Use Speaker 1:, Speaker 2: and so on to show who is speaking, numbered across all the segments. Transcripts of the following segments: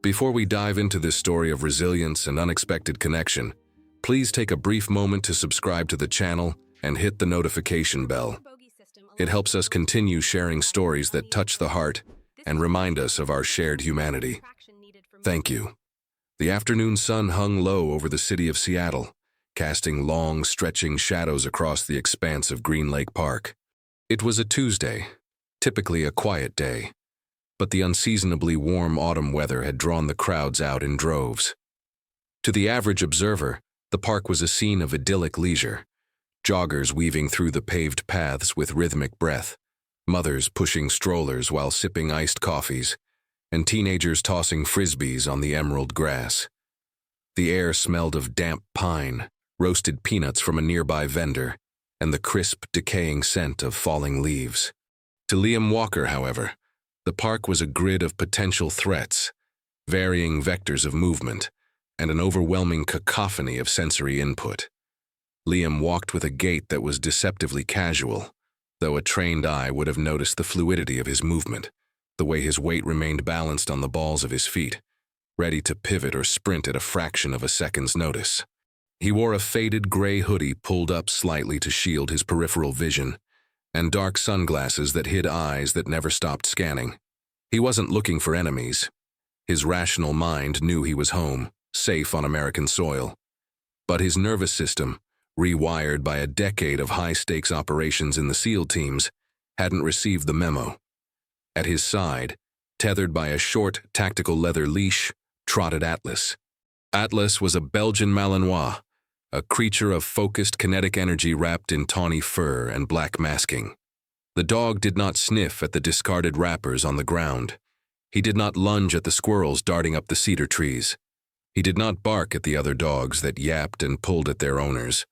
Speaker 1: Before we dive into this story of resilience and unexpected connection, please take a brief moment to subscribe to the channel and hit the notification bell. It helps us continue sharing stories that touch the heart and remind us of our shared humanity. Thank you. The afternoon sun hung low over the city of Seattle, casting long, stretching shadows across the expanse of Green Lake Park. It was a Tuesday, typically a quiet day, but the unseasonably warm autumn weather had drawn the crowds out in droves. To the average observer, the park was a scene of idyllic leisure, joggers weaving through the paved paths with rhythmic breath, mothers pushing strollers while sipping iced coffees, and teenagers tossing frisbees on the emerald grass. The air smelled of damp pine, roasted peanuts from a nearby vendor, and the crisp, decaying scent of falling leaves. To Liam Walker, however, the park was a grid of potential threats, varying vectors of movement, and an overwhelming cacophony of sensory input. Liam walked with a gait that was deceptively casual, though a trained eye would have noticed the fluidity of his movement, the way his weight remained balanced on the balls of his feet, ready to pivot or sprint at a fraction of a second's notice. He wore a faded gray hoodie pulled up slightly to shield his peripheral vision, and dark sunglasses that hid eyes that never stopped scanning. He wasn't looking for enemies. His rational mind knew he was home, safe on American soil. But his nervous system, rewired by a decade of high-stakes operations in the SEAL teams, hadn't received the memo. At his side, tethered by a short, tactical leather leash, trotted Atlas. Atlas was a Belgian Malinois, a creature of focused kinetic energy wrapped in tawny fur and black masking. The dog did not sniff at the discarded wrappers on the ground. He did not lunge at the squirrels darting up the cedar trees. He did not bark at the other dogs that yapped and pulled at their owners.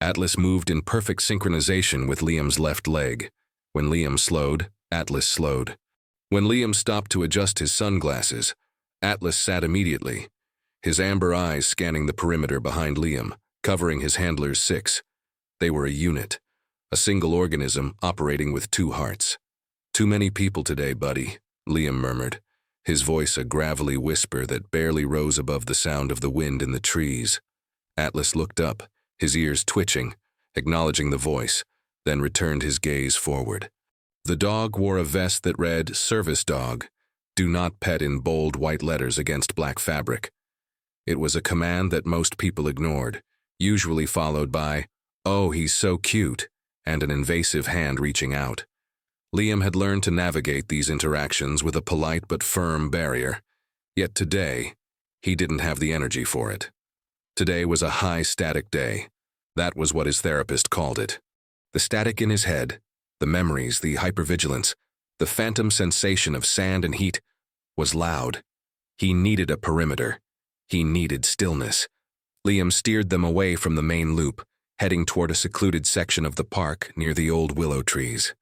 Speaker 1: Atlas moved in perfect synchronization with Liam's left leg. When Liam slowed, Atlas slowed. When Liam stopped to adjust his sunglasses, Atlas sat immediately, his amber eyes scanning the perimeter behind Liam, covering his handler's six. They were a unit, a single organism operating with two hearts. "Too many people today, buddy," Liam murmured, his voice a gravelly whisper that barely rose above the sound of the wind in the trees. Atlas looked up, his ears twitching, acknowledging the voice, then returned his gaze forward. The dog wore a vest that read, "Service Dog, do not pet," in bold white letters against black fabric. It was a command that most people ignored, usually followed by, "Oh, he's so cute," and an invasive hand reaching out. Liam had learned to navigate these interactions with a polite but firm barrier, yet today, he didn't have the energy for it. Today was a high static day. That was what his therapist called it. The static in his head, the memories, the hypervigilance, the phantom sensation of sand and heat, was loud. He needed a perimeter. He needed stillness. Liam steered them away from the main loop, heading toward a secluded section of the park near the old willow trees.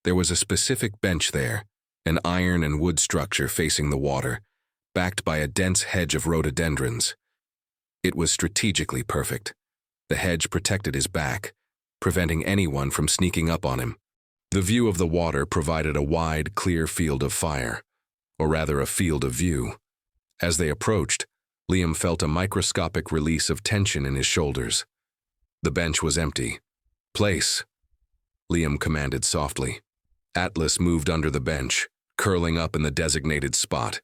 Speaker 1: There was a specific bench there, an iron and wood structure facing the water, backed by a dense hedge of rhododendrons. It was strategically perfect. The hedge protected his back, preventing anyone from sneaking up on him. The view of the water provided a wide, clear field of fire, or rather a field of view. As they approached, Liam felt a microscopic release of tension in his shoulders. The bench was empty. "Place," Liam commanded softly. Atlas moved under the bench, curling up in the designated spot,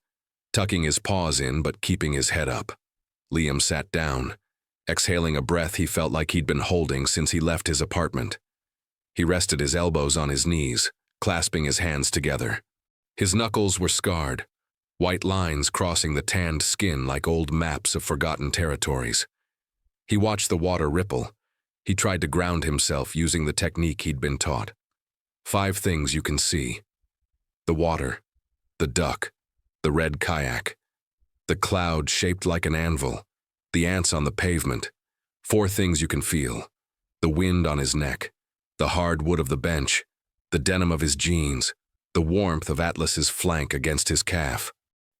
Speaker 1: tucking his paws in but keeping his head up. Liam sat down, exhaling a breath he felt like he'd been holding since he left his apartment. He rested his elbows on his knees, clasping his hands together. His knuckles were scarred, white lines crossing the tanned skin like old maps of forgotten territories. He watched the water ripple. He tried to ground himself using the technique he'd been taught. 5 things you can see: the water, the duck, the red kayak, the cloud shaped like an anvil, the ants on the pavement. 4 things you can feel: the wind on his neck, the hard wood of the bench, the denim of his jeans, the warmth of Atlas's flank against his calf.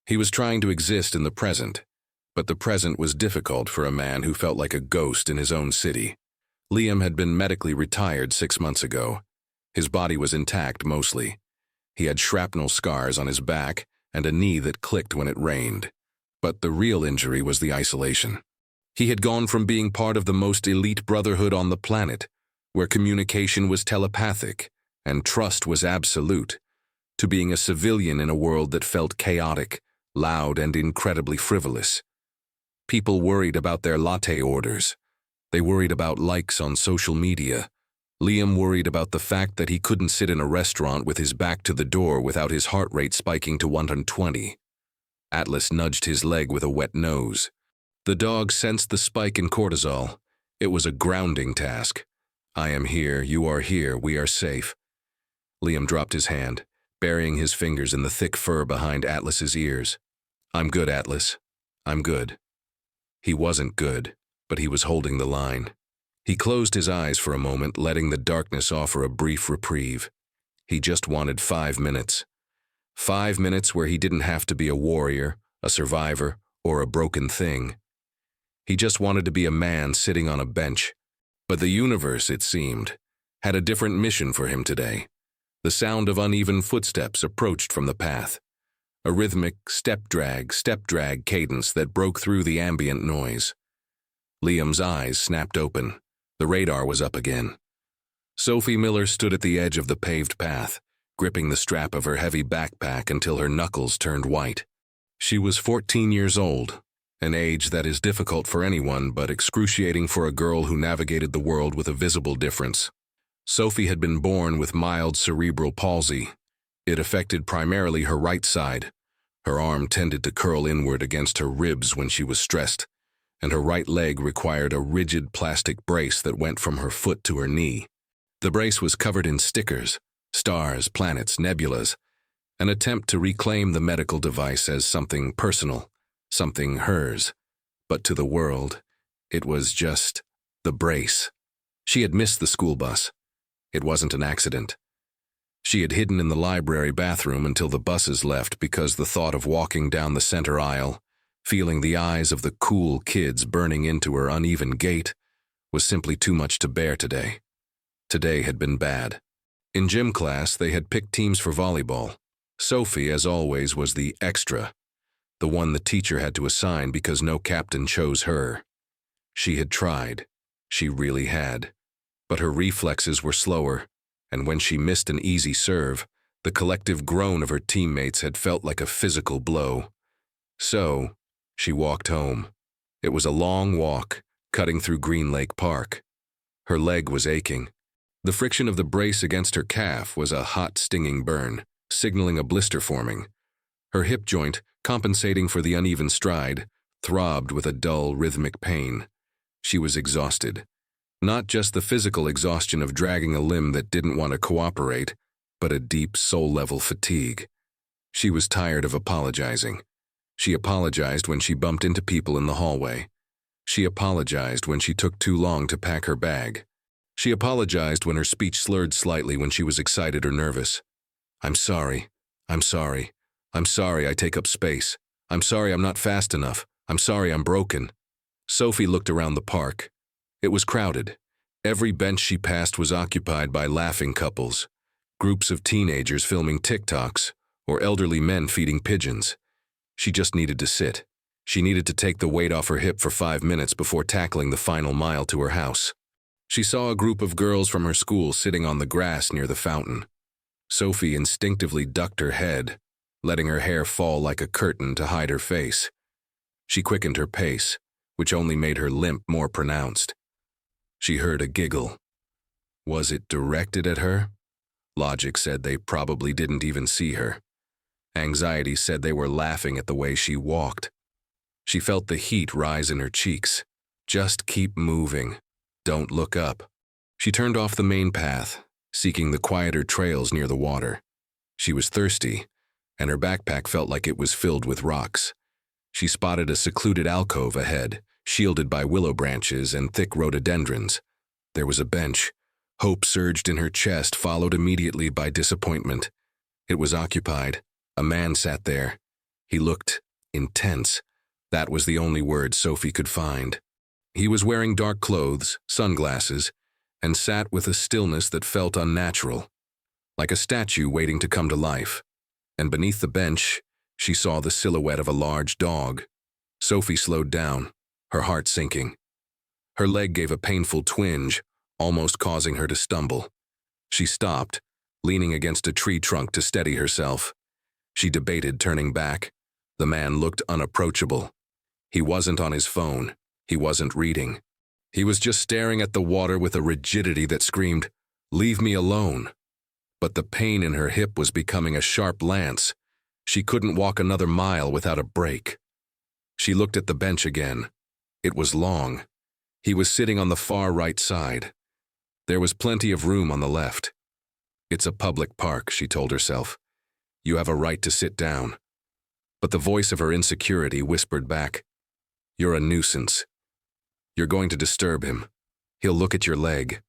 Speaker 1: He was trying to exist in the present, but the present was difficult for a man who felt like a ghost in his own city. Liam had been medically retired 6 months ago. His body was intact mostly. He had shrapnel scars on his back and a knee that clicked when it rained. But the real injury was the isolation. He had gone from being part of the most elite brotherhood on the planet, where communication was telepathic and trust was absolute, to being a civilian in a world that felt chaotic, loud, and incredibly frivolous. People worried about their latte orders. They worried about likes on social media. Liam worried about the fact that he couldn't sit in a restaurant with his back to the door without his heart rate spiking to 120. Atlas nudged his leg with a wet nose. The dog sensed the spike in cortisol. It was a grounding task. I am here, you are here, we are safe. Liam dropped his hand, burying his fingers in the thick fur behind Atlas's ears. I'm good, Atlas. I'm good. He wasn't good, but he was holding the line. He closed his eyes for a moment, letting the darkness offer a brief reprieve. He just wanted 5 minutes. 5 minutes where he didn't have to be a warrior, a survivor, or a broken thing. He just wanted to be a man sitting on a bench. But the universe, it seemed, had a different mission for him today. The sound of uneven footsteps approached from the path. A rhythmic step-drag cadence that broke through the ambient noise. Liam's eyes snapped open. The radar was up again. Sophie Miller stood at the edge of the paved path, gripping the strap of her heavy backpack until her knuckles turned white. She was 14 years old, an age that is difficult for anyone but excruciating for a girl who navigated the world with a visible difference. Sophie had been born with mild cerebral palsy. It affected primarily her right side. Her arm tended to curl inward against her ribs when she was stressed, and her right leg required a rigid plastic brace that went from her foot to her knee. The brace was covered in stickers, stars, planets, nebulas, an attempt to reclaim the medical device as something personal, something hers. But to the world, it was just the brace. She had missed the school bus. It wasn't an accident. She had hidden in the library bathroom until the buses left because the thought of walking down the center aisle, feeling the eyes of the cool kids burning into her uneven gait, was simply too much to bear today. Today had been bad. In gym class, they had picked teams for volleyball. Sophie, as always, was the extra, the one the teacher had to assign because no captain chose her. She had tried. She really had. But her reflexes were slower, and when she missed an easy serve, the collective groan of her teammates had felt like a physical blow. So, she walked home. It was a long walk, cutting through Green Lake Park. Her leg was aching. The friction of the brace against her calf was a hot, stinging burn, signaling a blister forming. Her hip joint, compensating for the uneven stride, throbbed with a dull, rhythmic pain. She was exhausted. Not just the physical exhaustion of dragging a limb that didn't want to cooperate, but a deep, soul-level fatigue. She was tired of apologizing. She apologized when she bumped into people in the hallway. She apologized when she took too long to pack her bag. She apologized when her speech slurred slightly when she was excited or nervous. I'm sorry. I'm sorry. I'm sorry I take up space. I'm sorry I'm not fast enough. I'm sorry I'm broken. Sophie looked around the park. It was crowded. Every bench she passed was occupied by laughing couples, groups of teenagers filming TikToks, or elderly men feeding pigeons. She just needed to sit. She needed to take the weight off her hip for 5 minutes before tackling the final mile to her house. She saw a group of girls from her school sitting on the grass near the fountain. Sophie instinctively ducked her head, letting her hair fall like a curtain to hide her face. She quickened her pace, which only made her limp more pronounced. She heard a giggle. Was it directed at her? Logic said they probably didn't even see her. Anxiety said they were laughing at the way she walked. She felt the heat rise in her cheeks. Just keep moving. Don't look up. She turned off the main path, seeking the quieter trails near the water. She was thirsty, and her backpack felt like it was filled with rocks. She spotted a secluded alcove ahead, shielded by willow branches and thick rhododendrons. There was a bench. Hope surged in her chest, followed immediately by disappointment. It was occupied. A man sat there. He looked intense. That was the only word Sophie could find. He was wearing dark clothes, sunglasses, and sat with a stillness that felt unnatural, like a statue waiting to come to life. And beneath the bench, she saw the silhouette of a large dog. Sophie slowed down, her heart sinking. Her leg gave a painful twinge, almost causing her to stumble. She stopped, leaning against a tree trunk to steady herself. She debated turning back. The man looked unapproachable. He wasn't on his phone. He wasn't reading. He was just staring at the water with a rigidity that screamed, "Leave me alone." But the pain in her hip was becoming a sharp lance. She couldn't walk another mile without a break. She looked at the bench again. It was long. He was sitting on the far right side. There was plenty of room on the left. "It's a public park," she told herself. "You have a right to sit down." But the voice of her insecurity whispered back, "You're a nuisance. You're going to disturb him. He'll look at your leg.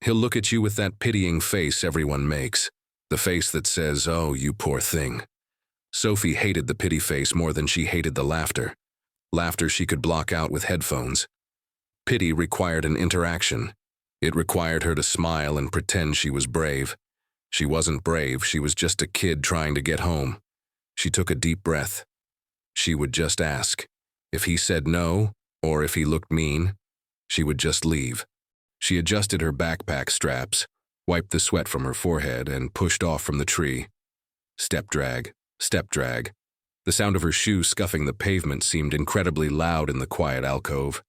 Speaker 1: He'll look at you with that pitying face everyone makes, the face that says, 'Oh, you poor thing.'" Sophie hated the pity face more than she hated the laughter. Laughter she could block out with headphones. Pity required an interaction. It required her to smile and pretend she was brave. She wasn't brave, she was just a kid trying to get home. She took a deep breath. She would just ask. If he said no, or if he looked mean, she would just leave. She adjusted her backpack straps, wiped the sweat from her forehead, and pushed off from the tree. Step drag, step drag. The sound of her shoe scuffing the pavement seemed incredibly loud in the quiet alcove.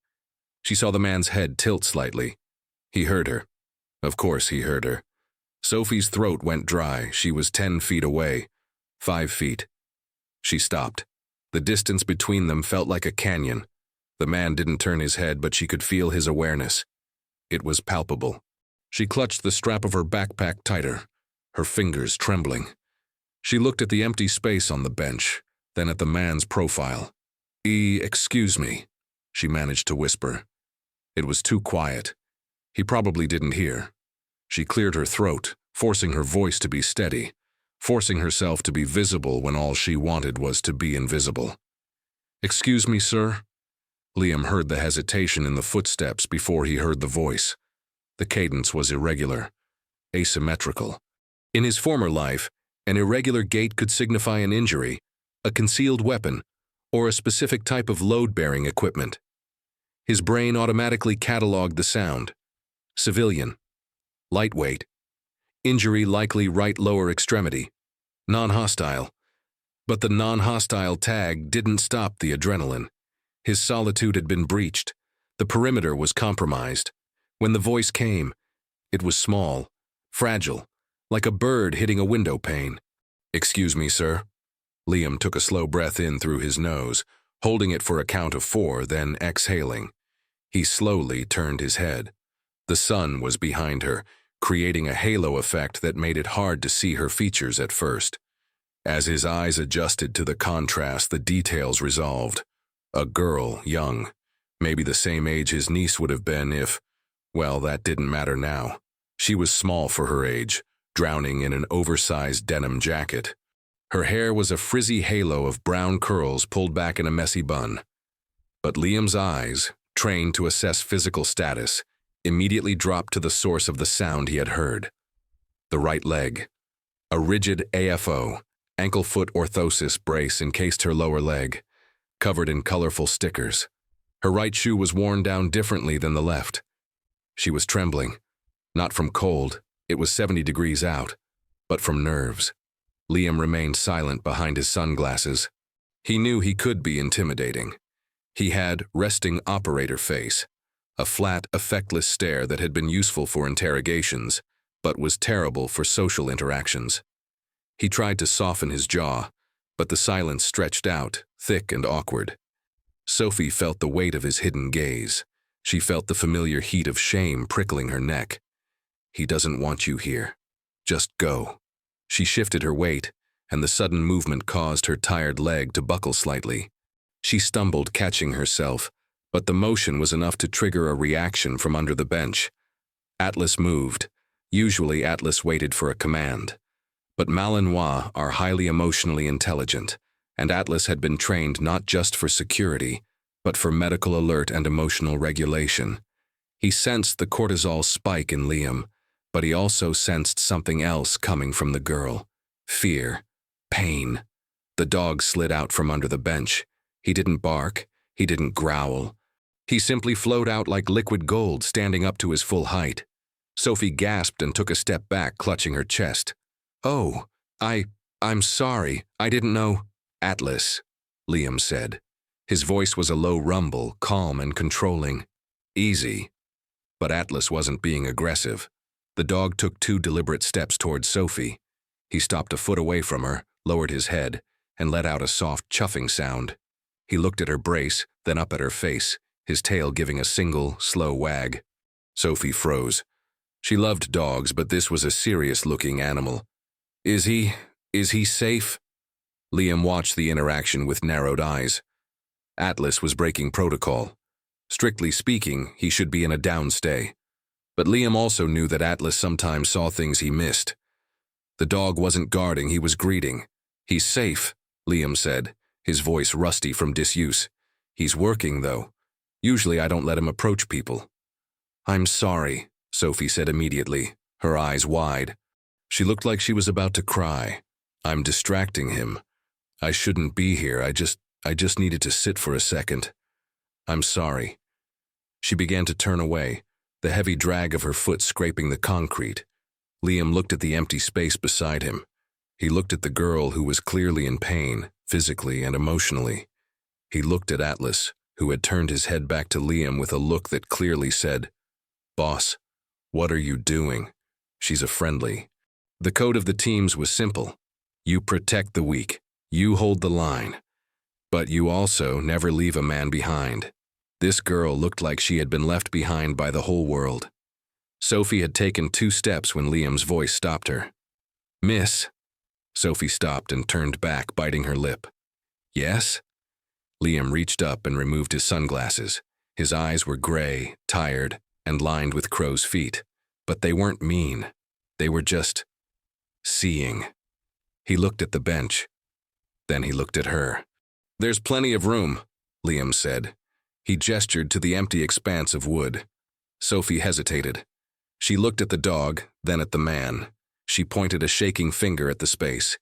Speaker 1: She saw the man's head tilt slightly. He heard her. Of course he heard her. Sophie's throat went dry. She was 10 feet away. 5 feet. She stopped. The distance between them felt like a canyon. The man didn't turn his head, but she could feel his awareness. It was palpable. She clutched the strap of her backpack tighter, her fingers trembling. She looked at the empty space on the bench, then at the man's profile. Excuse me," she managed to whisper. It was too quiet. He probably didn't hear. She cleared her throat, forcing her voice to be steady, forcing herself to be visible when all she wanted was to be invisible. "Excuse me, sir?" Liam heard the hesitation in the footsteps before he heard the voice. The cadence was irregular, asymmetrical. In his former life, an irregular gait could signify an injury, a concealed weapon, or a specific type of load-bearing equipment. His brain automatically cataloged the sound. Civilian. Lightweight. Injury likely right lower extremity. Non-hostile. But the non-hostile tag didn't stop the adrenaline. His solitude had been breached. The perimeter was compromised. When the voice came, it was small, fragile, like a bird hitting a window pane. "Excuse me, sir." Liam took a slow breath in through his nose, holding it for a count of 4, then exhaling. He slowly turned his head. The sun was behind her, creating a halo effect that made it hard to see her features at first. As his eyes adjusted to the contrast, the details resolved. A girl, young, maybe the same age his niece would have been if, well, that didn't matter now. She was small for her age, drowning in an oversized denim jacket. Her hair was a frizzy halo of brown curls pulled back in a messy bun. But Liam's eyes, trained to assess physical status, immediately dropped to the source of the sound he had heard. The right leg. A rigid AFO, ankle-foot orthosis brace encased her lower leg, covered in colorful stickers. Her right shoe was worn down differently than the left. She was trembling. Not from cold, it was 70 degrees out, but from nerves. Liam remained silent behind his sunglasses. He knew he could be intimidating. He had resting operator face, a flat, effectless stare that had been useful for interrogations, but was terrible for social interactions. He tried to soften his jaw, but the silence stretched out, thick and awkward. Sophie felt the weight of his hidden gaze. She felt the familiar heat of shame prickling her neck. "He doesn't want you here. Just go." She shifted her weight, and the sudden movement caused her tired leg to buckle slightly. She stumbled, catching herself, but the motion was enough to trigger a reaction from under the bench. Atlas moved. Usually Atlas waited for a command. But Malinois are highly emotionally intelligent, and Atlas had been trained not just for security, but for medical alert and emotional regulation. He sensed the cortisol spike in Liam, but he also sensed something else coming from the girl. Fear. Pain. The dog slid out from under the bench. He didn't bark. He didn't growl. He simply flowed out like liquid gold, standing up to his full height. Sophie gasped and took a step back, clutching her chest. "Oh, I'm sorry. I didn't know." "Atlas," Liam said. His voice was a low rumble, calm and controlling. "Easy." But Atlas wasn't being aggressive. The dog took 2 deliberate steps towards Sophie. He stopped a foot away from her, lowered his head, and let out a soft chuffing sound. He looked at her brace, then up at her face, his tail giving a single, slow wag. Sophie froze. She loved dogs, but this was a serious-looking animal. Is he safe?" Liam watched the interaction with narrowed eyes. Atlas was breaking protocol. Strictly speaking, he should be in a downstay. But Liam also knew that Atlas sometimes saw things he missed. The dog wasn't guarding, he was greeting. "He's safe," Liam said, his voice rusty from disuse. "He's working, though. Usually I don't let him approach people." "I'm sorry," Sophie said immediately, her eyes wide. She looked like she was about to cry. "I'm distracting him. I shouldn't be here. I just needed to sit for a second. I'm sorry." She began to turn away, the heavy drag of her foot scraping the concrete. Liam looked at the empty space beside him. He looked at the girl who was clearly in pain, physically and emotionally. He looked at Atlas, who had turned his head back to Liam with a look that clearly said, "Boss, what are you doing?" "She's a friendly." The code of the teams was simple. You protect the weak. You hold the line. But you also never leave a man behind. This girl looked like she had been left behind by the whole world. Sophie had taken 2 steps when Liam's voice stopped her. "Miss." Sophie stopped and turned back, biting her lip. "Yes?" Liam reached up and removed his sunglasses. His eyes were gray, tired, and lined with crow's feet. But they weren't mean. They were just seeing. He looked at the bench. Then he looked at her. "There's plenty of room," Liam said. He gestured to the empty expanse of wood. Sophie hesitated. She looked at the dog, then at the man. She pointed a shaking finger at the space.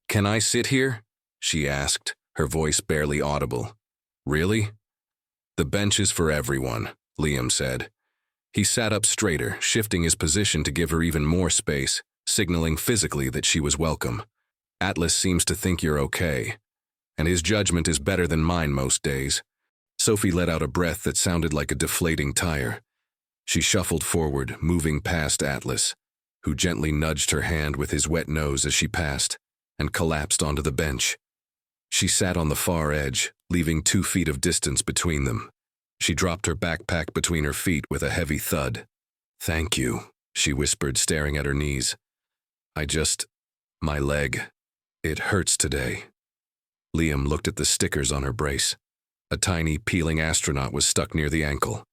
Speaker 1: "Can I sit here?" she asked, her voice barely audible. "Really?" "The bench is for everyone," Liam said. He sat up straighter, shifting his position to give her even more space, signaling physically that she was welcome. "Atlas seems to think you're okay, and his judgment is better than mine most days." Sophie let out a breath that sounded like a deflating tire. She shuffled forward, moving past Atlas, who gently nudged her hand with his wet nose as she passed, and collapsed onto the bench. She sat on the far edge, leaving 2 feet of distance between them. She dropped her backpack between her feet with a heavy thud. "Thank you," she whispered, staring at her knees. My leg. It hurts today." Liam looked at the stickers on her brace. A tiny, peeling astronaut was stuck near the ankle.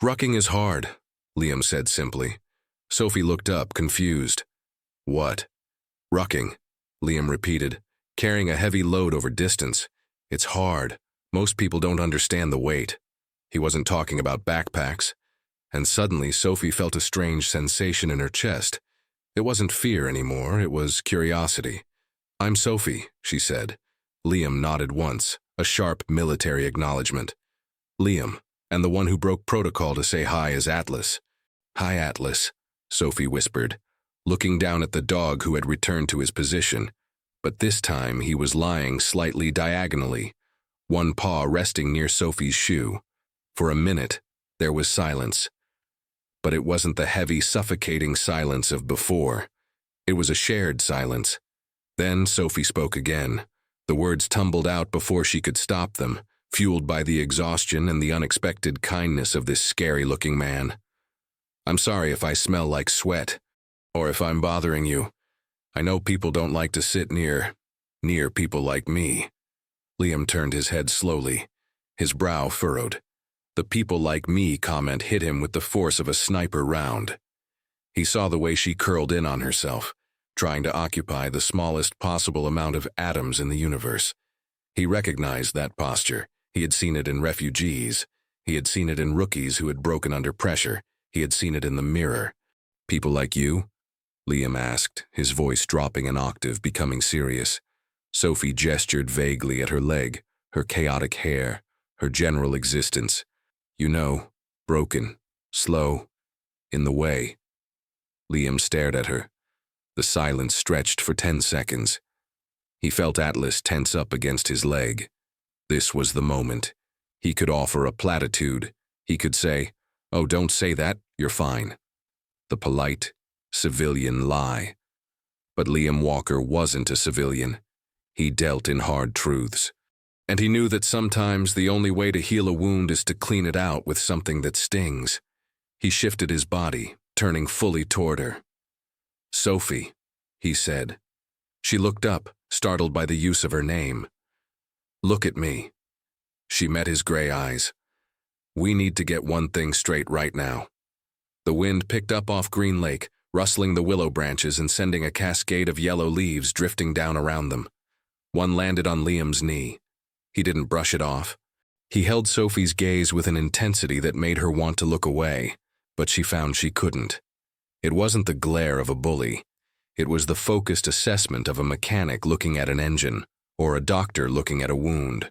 Speaker 1: "Rucking is hard," Liam said simply. Sophie looked up, confused. "What?" "Rucking," Liam repeated, "carrying a heavy load over distance. It's hard. Most people don't understand the weight." He wasn't talking about backpacks. And suddenly, Sophie felt a strange sensation in her chest. It wasn't fear anymore, it was curiosity. "I'm Sophie," she said. Liam nodded once, a sharp military acknowledgement. "Liam, and the one who broke protocol to say hi is Atlas." "Hi, Atlas," Sophie whispered, looking down at the dog who had returned to his position. But this time he was lying slightly diagonally, one paw resting near Sophie's shoe. For a minute, there was silence. But it wasn't the heavy, suffocating silence of before. It was a shared silence. Then Sophie spoke again. The words tumbled out before she could stop them, fueled by the exhaustion and the unexpected kindness of this scary-looking man. "I'm sorry if I smell like sweat, or if I'm bothering you. I know people don't like to sit near people like me." Liam turned his head slowly, his brow furrowed. The "people like me" comment hit him with the force of a sniper round. He saw the way she curled in on herself, trying to occupy the smallest possible amount of atoms in the universe. He recognized that posture. He had seen it in refugees. He had seen it in rookies who had broken under pressure. He had seen it in the mirror. "People like you?" Liam asked, his voice dropping an octave, becoming serious. Sophie gestured vaguely at her leg, her chaotic hair, her general existence. You know, broken, slow, in the way. Liam stared at her. The silence stretched for 10 seconds. He felt Atlas tense up against his leg. This was the moment. He could offer a platitude. He could say, "Oh, don't say that, you're fine." The polite, civilian lie. But Liam Walker wasn't a civilian. He dealt in hard truths. And he knew that sometimes the only way to heal a wound is to clean it out with something that stings. He shifted his body, turning fully toward her. "Sophie," he said. She looked up, startled by the use of her name. "Look at me." She met his gray eyes. "We need to get one thing straight right now." The wind picked up off Green Lake, rustling the willow branches and sending a cascade of yellow leaves drifting down around them. One landed on Liam's knee. He didn't brush it off. He held Sophie's gaze with an intensity that made her want to look away, but she found she couldn't. It wasn't the glare of a bully. It was the focused assessment of a mechanic looking at an engine, or a doctor looking at a wound.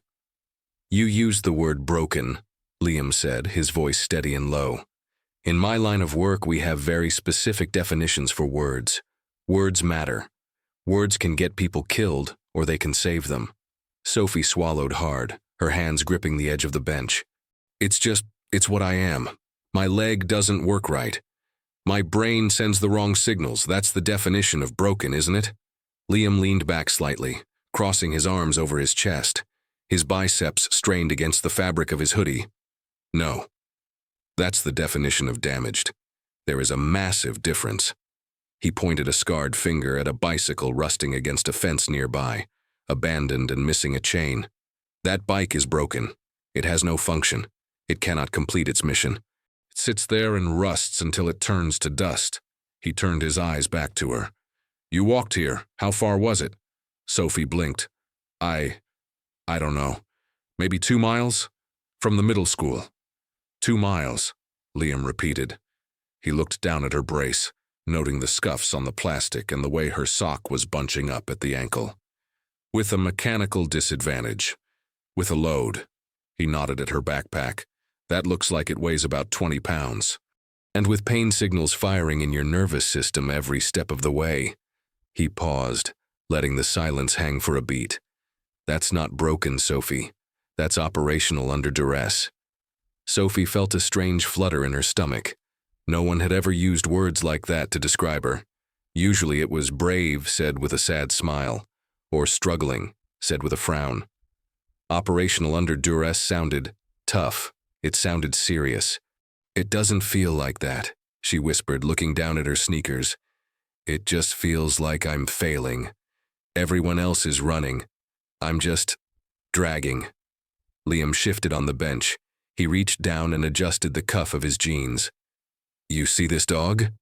Speaker 1: "You used the word broken," Liam said, his voice steady and low. "In my line of work, we have very specific definitions for words. Words matter. Words can get people killed, or they can save them." Sophie swallowed hard, her hands gripping the edge of the bench. It's what I am. My leg doesn't work right. My brain sends the wrong signals. That's the definition of broken, isn't it?" Liam leaned back slightly, crossing his arms over his chest. His biceps strained against the fabric of his hoodie. "No. That's the definition of damaged. There is a massive difference." He pointed a scarred finger at a bicycle rusting against a fence nearby, abandoned and missing a chain. "That bike is broken. It has no function. It cannot complete its mission. It sits there and rusts until it turns to dust." He turned his eyes back to her. "You walked here. How far was it?" Sophie blinked. I don't know. Maybe 2 miles? From the middle school." 2 miles, Liam repeated. He looked down at her brace, noting the scuffs on the plastic and the way her sock was bunching up at the ankle. "With a mechanical disadvantage. With a load." He nodded at her backpack. "That looks like it weighs about 20 pounds. And with pain signals firing in your nervous system every step of the way." He paused, letting the silence hang for a beat. "That's not broken, Sophie. That's operational under duress." Sophie felt a strange flutter in her stomach. No one had ever used words like that to describe her. Usually it was brave, said with a sad smile, or struggling, said with a frown. Operational under duress sounded tough. It sounded serious. "It doesn't feel like that," she whispered, looking down at her sneakers. "It just feels like I'm failing. Everyone else is running. I'm just dragging." Liam shifted on the bench. He reached down and adjusted the cuff of his jeans. "You see this dog?"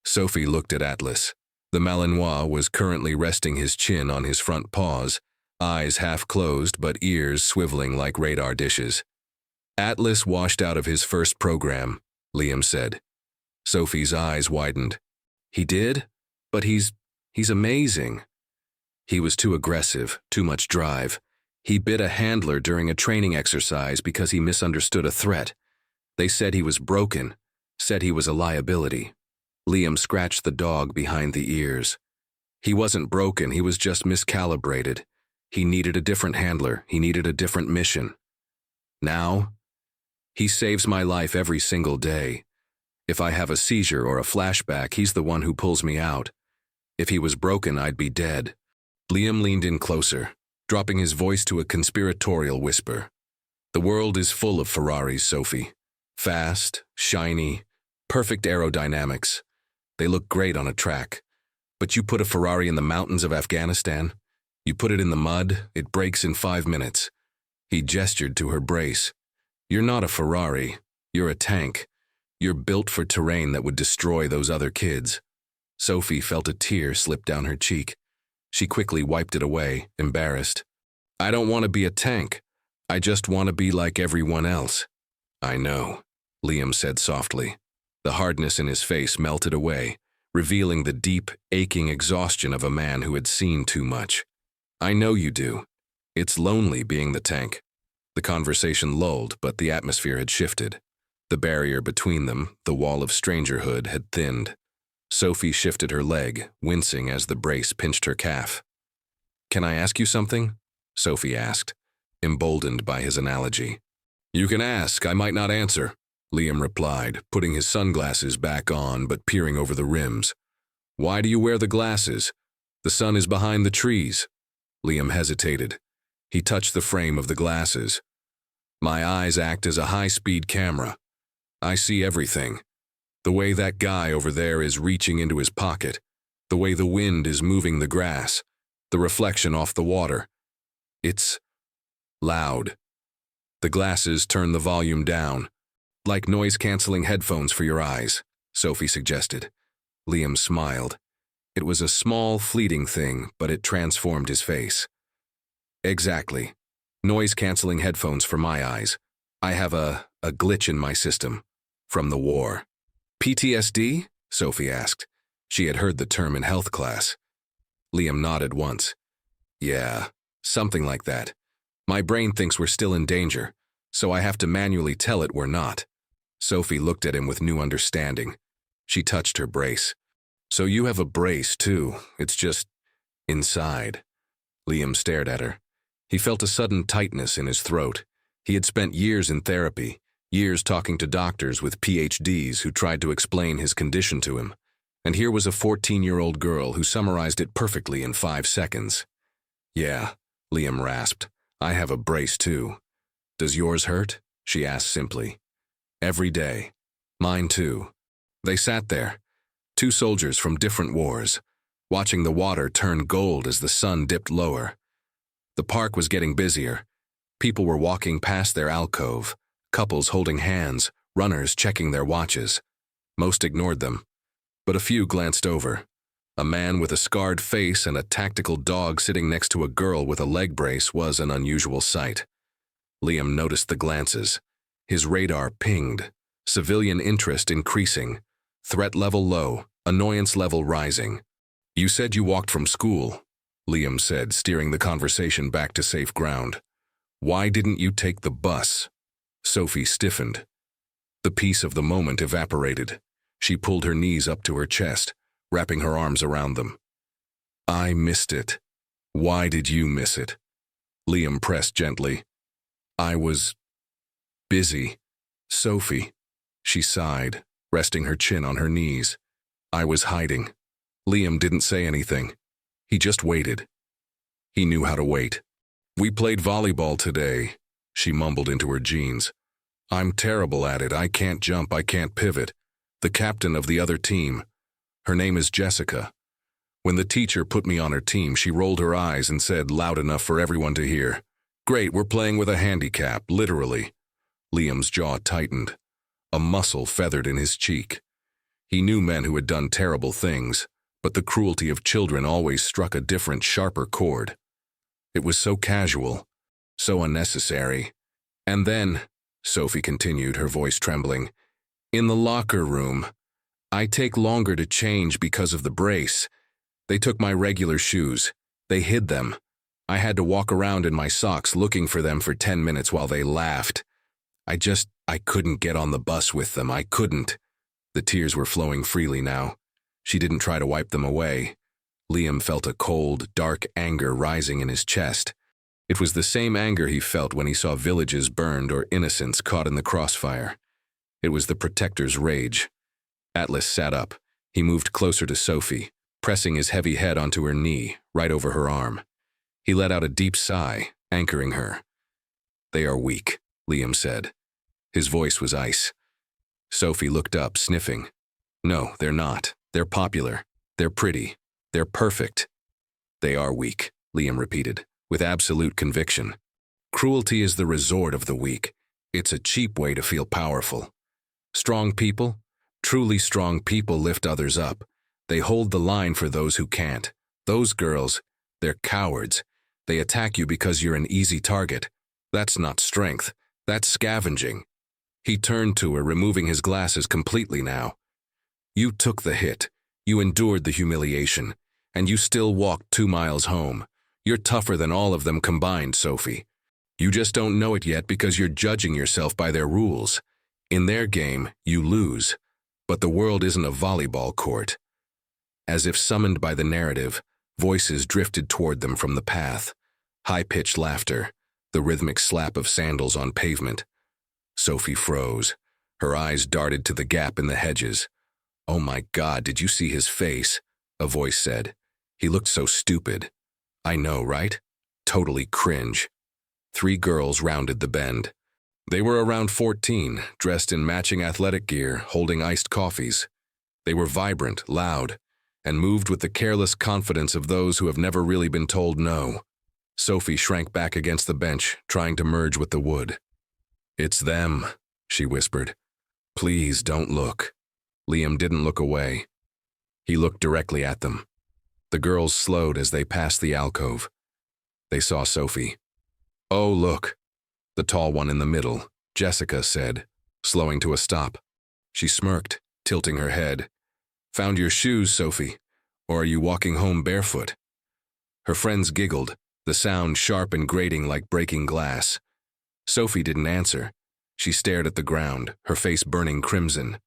Speaker 1: Sophie looked at Atlas. The Malinois was currently resting his chin on his front paws, eyes half closed but ears swiveling like radar dishes. "Atlas washed out of his first program," Liam said. Sophie's eyes widened. "He did? But he's amazing." "He was too aggressive, too much drive. He bit a handler during a training exercise because he misunderstood a threat. They said he was broken, said he was a liability." Liam scratched the dog behind the ears. "He wasn't broken, he was just miscalibrated. He needed a different handler, he needed a different mission. Now, he saves my life every single day. If I have a seizure or a flashback, he's the one who pulls me out. If he was broken, I'd be dead." Liam leaned in closer, dropping his voice to a conspiratorial whisper. "The world is full of Ferraris, Sophie. Fast, shiny, perfect aerodynamics. They look great on a track. But you put a Ferrari in the mountains of Afghanistan, you put it in the mud, it breaks in 5 minutes. He gestured to her brace. "You're not a Ferrari, you're a tank. You're built for terrain that would destroy those other kids." Sophie felt a tear slip down her cheek. She quickly wiped it away, embarrassed. "I don't want to be a tank. I just want to be like everyone else." "I know," Liam said softly. The hardness in his face melted away, revealing the deep, aching exhaustion of a man who had seen too much. "I know you do. It's lonely being the tank. The conversation lulled, but the atmosphere had shifted. The barrier between them, the wall of strangerhood, had thinned. Sophie shifted her leg, wincing as the brace pinched her calf. "Can I ask you something?" Sophie asked, emboldened by his analogy. "You can ask, I might not answer," Liam replied, putting his sunglasses back on but peering over the rims. "Why do you wear the glasses? The sun is behind the trees." Liam hesitated. He touched the frame of the glasses. "My eyes act as a high-speed camera. I see everything. The way that guy over there is reaching into his pocket, the way the wind is moving the grass, the reflection off the water. It's loud." The glasses turned the volume down. "Like noise-canceling headphones for your eyes," Sophie suggested. Liam smiled. It was a small, fleeting thing, but it transformed his face. "Exactly. Noise-canceling headphones for my eyes. I have a glitch in my system. From the war." "PTSD?" Sophie asked. She had heard the term in health class. Liam nodded once. "Yeah, something like that. My brain thinks we're still in danger, so I have to manually tell it we're not." Sophie looked at him with new understanding. She touched her brace. "So you have a brace, too. It's just inside." Liam stared at her. He felt a sudden tightness in his throat. He had spent years in therapy, years talking to doctors with PhDs who tried to explain his condition to him. And here was a 14-year-old girl who summarized it perfectly in 5 seconds. "Yeah," Liam rasped. "I have a brace, too." "Does yours hurt?" she asked simply. "Every day. Mine, too." They sat there, 2 soldiers from different wars, watching the water turn gold as the sun dipped lower. The park was getting busier. People were walking past their alcove, couples holding hands, runners checking their watches. Most ignored them, but a few glanced over. A man with a scarred face and a tactical dog sitting next to a girl with a leg brace was an unusual sight. Liam noticed the glances. His radar pinged, civilian interest increasing, threat level low, annoyance level rising. "You said you walked from school," Liam said, steering the conversation back to safe ground. "Why didn't you take the bus?" Sophie stiffened. The peace of the moment evaporated. She pulled her knees up to her chest, wrapping her arms around them. "I missed it." "Why did you miss it?" Liam pressed gently. "I was busy." "Sophie," she sighed, resting her chin on her knees. "I was hiding." Liam didn't say anything. He just waited. He knew how to wait. "We played volleyball today," she mumbled into her jeans. "I'm terrible at it. I can't jump, I can't pivot. The captain of the other team. Her name is Jessica. When the teacher put me on her team, she rolled her eyes and said loud enough for everyone to hear, 'Great, we're playing with a handicap,' literally." Liam's jaw tightened. A muscle feathered in his cheek. He knew men who had done terrible things, but the cruelty of children always struck a different, sharper chord. It was so casual, so unnecessary. "And then," Sophie continued, her voice trembling, "in the locker room, I take longer to change because of the brace. They took my regular shoes. They hid them. I had to walk around in my socks looking for them for 10 minutes while they laughed. I couldn't get on the bus with them. I couldn't." The tears were flowing freely now. She didn't try to wipe them away. Liam felt a cold, dark anger rising in his chest. It was the same anger he felt when he saw villages burned or innocents caught in the crossfire. It was the protector's rage. Atlas sat up. He moved closer to Sophie, pressing his heavy head onto her knee, right over her arm. He let out a deep sigh, anchoring her. "They are weak," Liam said. His voice was ice. Sophie looked up, sniffing. "No, they're not. They're popular. They're pretty. They're perfect." "They are weak," Liam repeated, with absolute conviction. "Cruelty is the resort of the weak. It's a cheap way to feel powerful. Strong people, truly strong people, lift others up. They hold the line for those who can't. Those girls, they're cowards. They attack you because you're an easy target. That's not strength. That's scavenging." He turned to her, removing his glasses completely now. "You took the hit. You endured the humiliation. And you still walked 2 miles home. You're tougher than all of them combined, Sophie. You just don't know it yet because you're judging yourself by their rules. In their game, you lose. But the world isn't a volleyball court. As if summoned by the narrative, voices drifted toward them from the path. High-pitched laughter, the rhythmic slap of sandals on pavement. Sophie froze. Her eyes darted to the gap in the hedges. "Oh my God, did you see his face?" a voice said. "He looked so stupid." "I know, right? Totally cringe." 3 girls rounded the bend. They were around 14, dressed in matching athletic gear, holding iced coffees. They were vibrant, loud, and moved with the careless confidence of those who have never really been told no. Sophie shrank back against the bench, trying to merge with the wood. "It's them," she whispered. "Please don't look." Liam didn't look away. He looked directly at them. The girls slowed as they passed the alcove. They saw Sophie. "Oh, look." The tall one in the middle, Jessica, said, slowing to a stop. She smirked, tilting her head. "Found your shoes, Sophie? Or are you walking home barefoot?" Her friends giggled, the sound sharp and grating like breaking glass. Sophie didn't answer. She stared at the ground, her face burning crimson.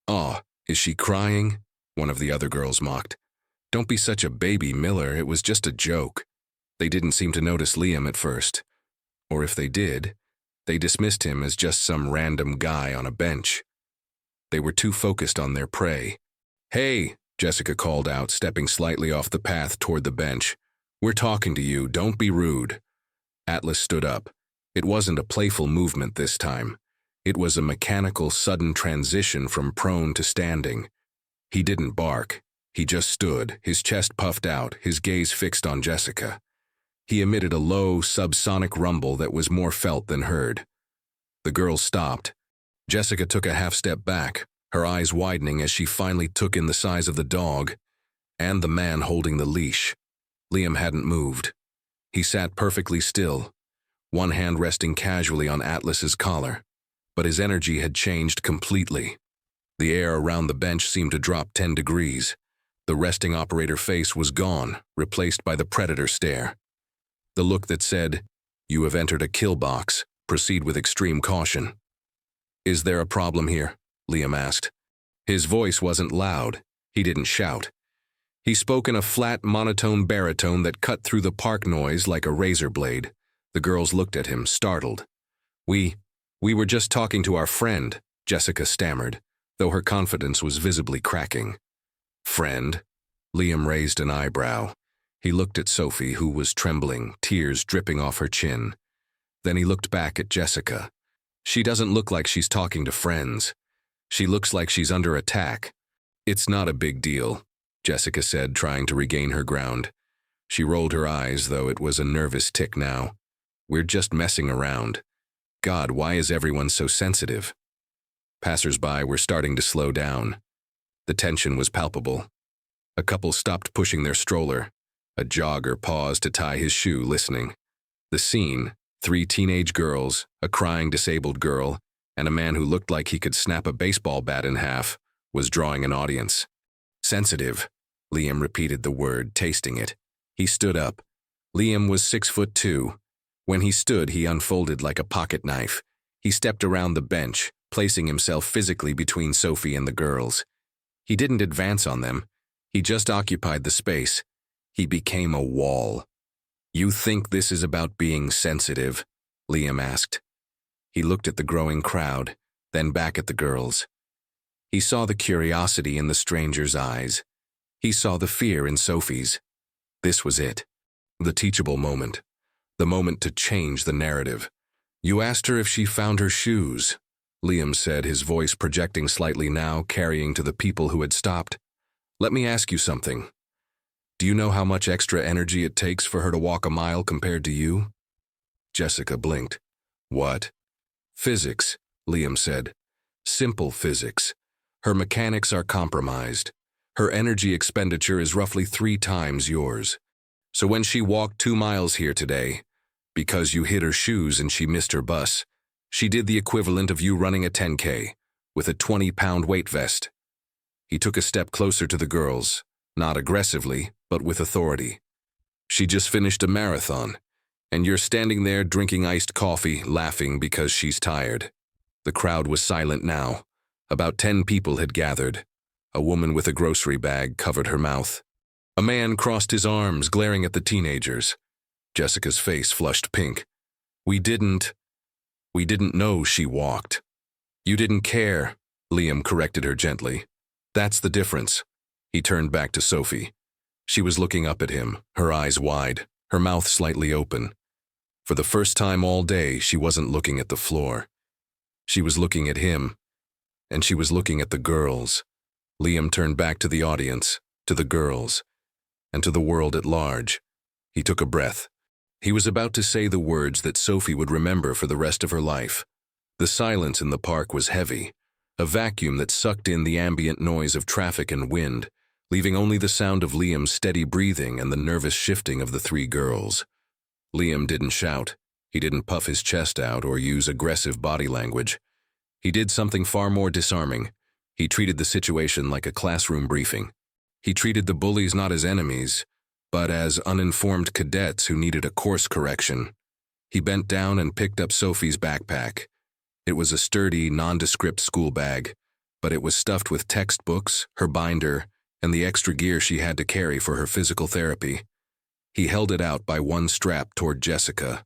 Speaker 1: "Aw, is she crying?" one of the other girls mocked. "Don't be such a baby, Miller, it was just a joke." They didn't seem to notice Liam at first. Or if they did, they dismissed him as just some random guy on a bench. They were too focused on their prey. "Hey," Jessica called out, stepping slightly off the path toward the bench. "We're talking to you, don't be rude." Atlas stood up. It wasn't a playful movement this time. It was a mechanical, sudden transition from prone to standing. He didn't bark. He just stood, his chest puffed out, his gaze fixed on Jessica. He emitted a low, subsonic rumble that was more felt than heard. The girls stopped. Jessica took a half step back, her eyes widening as she finally took in the size of the dog and the man holding the leash. Liam hadn't moved. He sat perfectly still, one hand resting casually on Atlas's collar. But his energy had changed completely. The air around the bench seemed to drop 10 degrees. The resting operator face was gone, replaced by the predator stare. The look that said, "You have entered a kill box. Proceed with extreme caution." "Is there a problem here?" Liam asked. His voice wasn't loud. He didn't shout. He spoke in a flat, monotone baritone that cut through the park noise like a razor blade. The girls looked at him, startled. We were just talking to our friend," Jessica stammered, though her confidence was visibly cracking. "Friend?" Liam raised an eyebrow. He looked at Sophie, who was trembling, tears dripping off her chin. Then he looked back at Jessica. "She doesn't look like she's talking to friends. She looks like she's under attack." "It's not a big deal," Jessica said, trying to regain her ground. She rolled her eyes, though it was a nervous tick now. "We're just messing around. God, why is everyone so sensitive?" Passers-by were starting to slow down. The tension was palpable. A couple stopped pushing their stroller. A jogger paused to tie his shoe, listening. The scene, 3 teenage girls, a crying disabled girl, and a man who looked like he could snap a baseball bat in half, was drawing an audience. "Sensitive," Liam repeated the word, tasting it. He stood up. Liam was 6'2". When he stood, he unfolded like a pocket knife. He stepped around the bench, placing himself physically between Sophie and the girls. He didn't advance on them. He just occupied the space. He became a wall. "You think this is about being sensitive?" Liam asked. He looked at the growing crowd, then back at the girls. He saw the curiosity in the stranger's eyes. He saw the fear in Sophie's. This was it. The teachable moment. The moment to change the narrative. "You asked her if she found her shoes," Liam said, his voice projecting slightly now, carrying to the people who had stopped. "Let me ask you something. Do you know how much extra energy it takes for her to walk a mile compared to you?" Jessica blinked. "What?" "Physics," Liam said. "Simple physics. Her mechanics are compromised. Her energy expenditure is roughly 3 times yours. So when she walked 2 miles here today, because you hid her shoes and she missed her bus, she did the equivalent of you running a 10K with a 20-pound weight vest." He took a step closer to the girls, not aggressively, but with authority. "She just finished a marathon, And you're standing there drinking iced coffee, laughing because she's tired. The crowd was silent now. About 10 people had gathered. A woman with a grocery bag covered her mouth. A man crossed his arms, glaring at the teenagers. Jessica's face flushed pink. We didn't know she walked. You didn't care, Liam corrected her gently. That's the difference. He turned back to Sophie. She was looking up at him, her eyes wide, her mouth slightly open. For the first time all day, she wasn't looking at the floor. She was looking at him, and she was looking at the girls. Liam turned back to the audience, to the girls, and to the world at large. He took a breath. He was about to say the words that Sophie would remember for the rest of her life. The silence in the park was heavy, a vacuum that sucked in the ambient noise of traffic and wind, leaving only the sound of Liam's steady breathing and the nervous shifting of the 3 girls. Liam didn't shout. He didn't puff his chest out or use aggressive body language. He did something far more disarming. He treated the situation like a classroom briefing. He treated the bullies not as enemies, but as uninformed cadets who needed a course correction. He bent down and picked up Sophie's backpack. It was a sturdy, nondescript school bag, but it was stuffed with textbooks, her binder, and the extra gear she had to carry for her physical therapy. He held it out by one strap toward Jessica.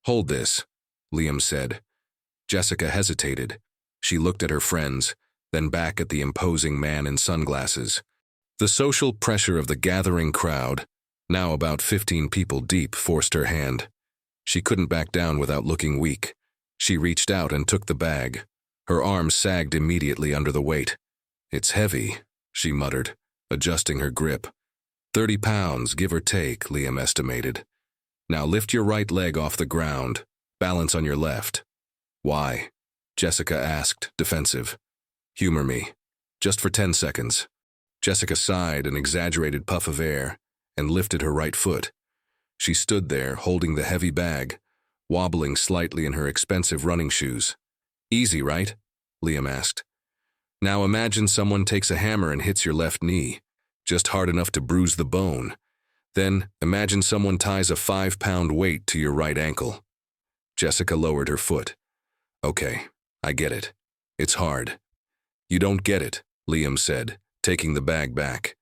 Speaker 1: Hold this, Liam said. Jessica hesitated. She looked at her friends, then back at the imposing man in sunglasses. The social pressure of the gathering crowd, now about 15 people deep, forced her hand. She couldn't back down without looking weak. She reached out and took the bag. Her arms sagged immediately under the weight. It's heavy, she muttered, adjusting her grip. 30 pounds, give or take, Liam estimated. Now lift your right leg off the ground. Balance on your left. Why? Jessica asked, defensive. Humor me. Just for 10 seconds. Jessica sighed an exaggerated puff of air and lifted her right foot. She stood there, holding the heavy bag, wobbling slightly in her expensive running shoes. Easy, right? Liam asked. Now imagine someone takes a hammer and hits your left knee, just hard enough to bruise the bone. Then imagine someone ties a 5-pound weight to your right ankle. Jessica lowered her foot. Okay, I get it. It's hard. You don't get it, Liam said, taking the bag back.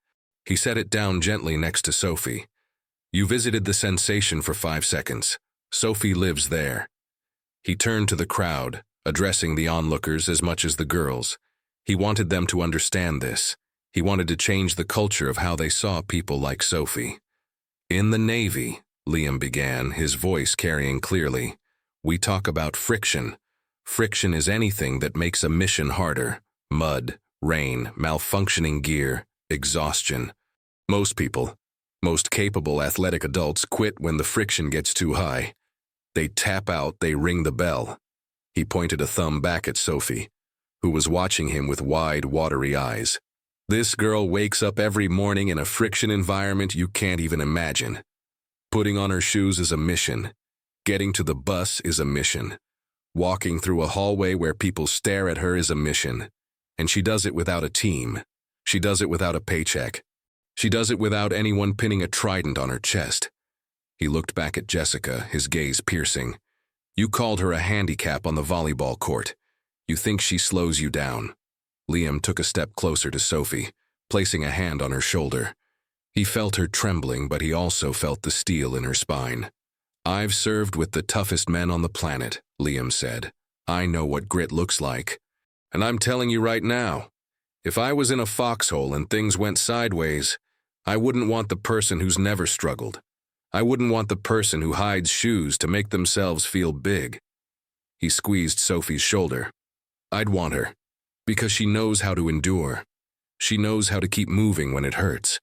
Speaker 1: He set it down gently next to Sophie. You visited the sensation for 5 seconds. Sophie lives there. He turned to the crowd, addressing the onlookers as much as the girls. He wanted them to understand this. He wanted to change the culture of how they saw people like Sophie. In the Navy, Liam began, his voice carrying clearly, we talk about friction. Friction is anything that makes a mission harder. Mud, rain, malfunctioning gear, exhaustion. Most people, most capable athletic adults quit when the friction gets too high. They tap out, they ring the bell. He pointed a thumb back at Sophie, who was watching him with wide, watery eyes. This girl wakes up every morning in a friction environment you can't even imagine. Putting on her shoes is a mission. Getting to the bus is a mission. Walking through a hallway where people stare at her is a mission. And she does it without a team. She does it without a paycheck. She does it without anyone pinning a trident on her chest. He looked back at Jessica, his gaze piercing. You called her a handicap on the volleyball court. You think she slows you down. Liam took a step closer to Sophie, placing a hand on her shoulder. He felt her trembling, but he also felt the steel in her spine. I've served with the toughest men on the planet, Liam said. I know what grit looks like. And I'm telling you right now, if I was in a foxhole and things went sideways, I wouldn't want the person who's never struggled. I wouldn't want the person who hides shoes to make themselves feel big. He squeezed Sophie's shoulder. I'd want her, because she knows how to endure. She knows how to keep moving when it hurts.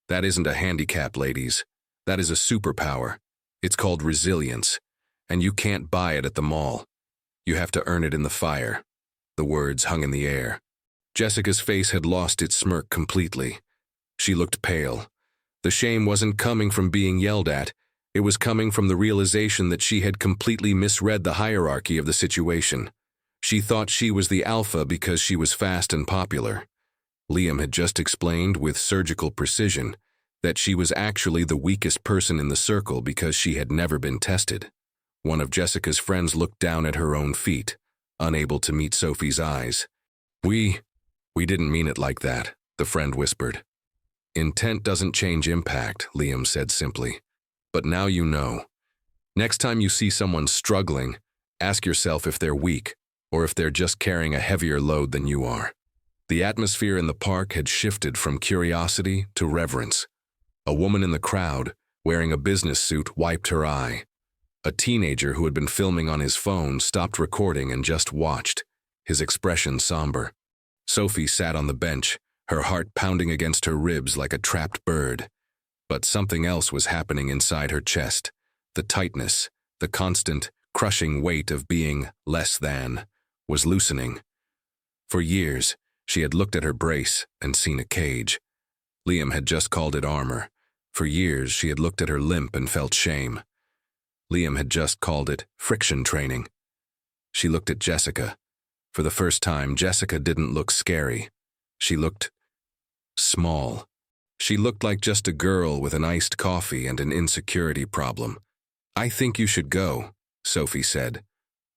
Speaker 1: That isn't a handicap, ladies. That is a superpower. It's called resilience, and you can't buy it at the mall. You have to earn it in the fire. The words hung in the air. Jessica's face had lost its smirk completely. She looked pale. The shame wasn't coming from being yelled at. It was coming from the realization that she had completely misread the hierarchy of the situation. She thought she was the alpha because she was fast and popular. Liam had just explained with surgical precision that she was actually the weakest person in the circle because she had never been tested. One of Jessica's friends looked down at her own feet, unable to meet Sophie's eyes. We didn't mean it like that, the friend whispered. Intent doesn't change impact, Liam said simply. But now you know. Next time you see someone struggling, ask yourself if they're weak or if they're just carrying a heavier load than you are. The atmosphere in the park had shifted from curiosity to reverence. A woman in the crowd, wearing a business suit, wiped her eye. A teenager who had been filming on his phone stopped recording and just watched, his expression somber. Sophie sat on the bench, her heart pounding against her ribs like a trapped bird. But something else was happening inside her chest. The tightness, the constant, crushing weight of being less than, was loosening. For years, she had looked at her brace and seen a cage. Liam had just called it armor. For years, she had looked at her limp and felt shame. Liam had just called it friction training. She looked at Jessica. For the first time, Jessica didn't look scary. She looked small. She looked like just a girl with an iced coffee and an insecurity problem. I think you should go, Sophie said.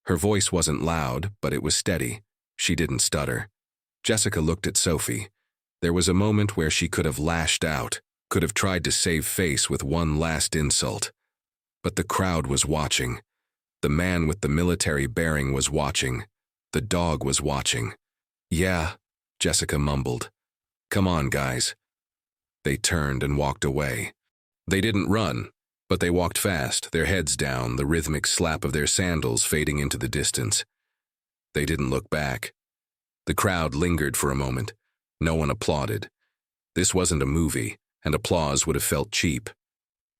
Speaker 1: Her voice wasn't loud, but it was steady. She didn't stutter. Jessica looked at Sophie. There was a moment where she could have lashed out, could have tried to save face with one last insult. But the crowd was watching. The man with the military bearing was watching. The dog was watching. Yeah, Jessica mumbled. Come on, guys. They turned and walked away. They didn't run, but they walked fast, their heads down, the rhythmic slap of their sandals fading into the distance. They didn't look back. The crowd lingered for a moment. No one applauded. This wasn't a movie, and applause would have felt cheap.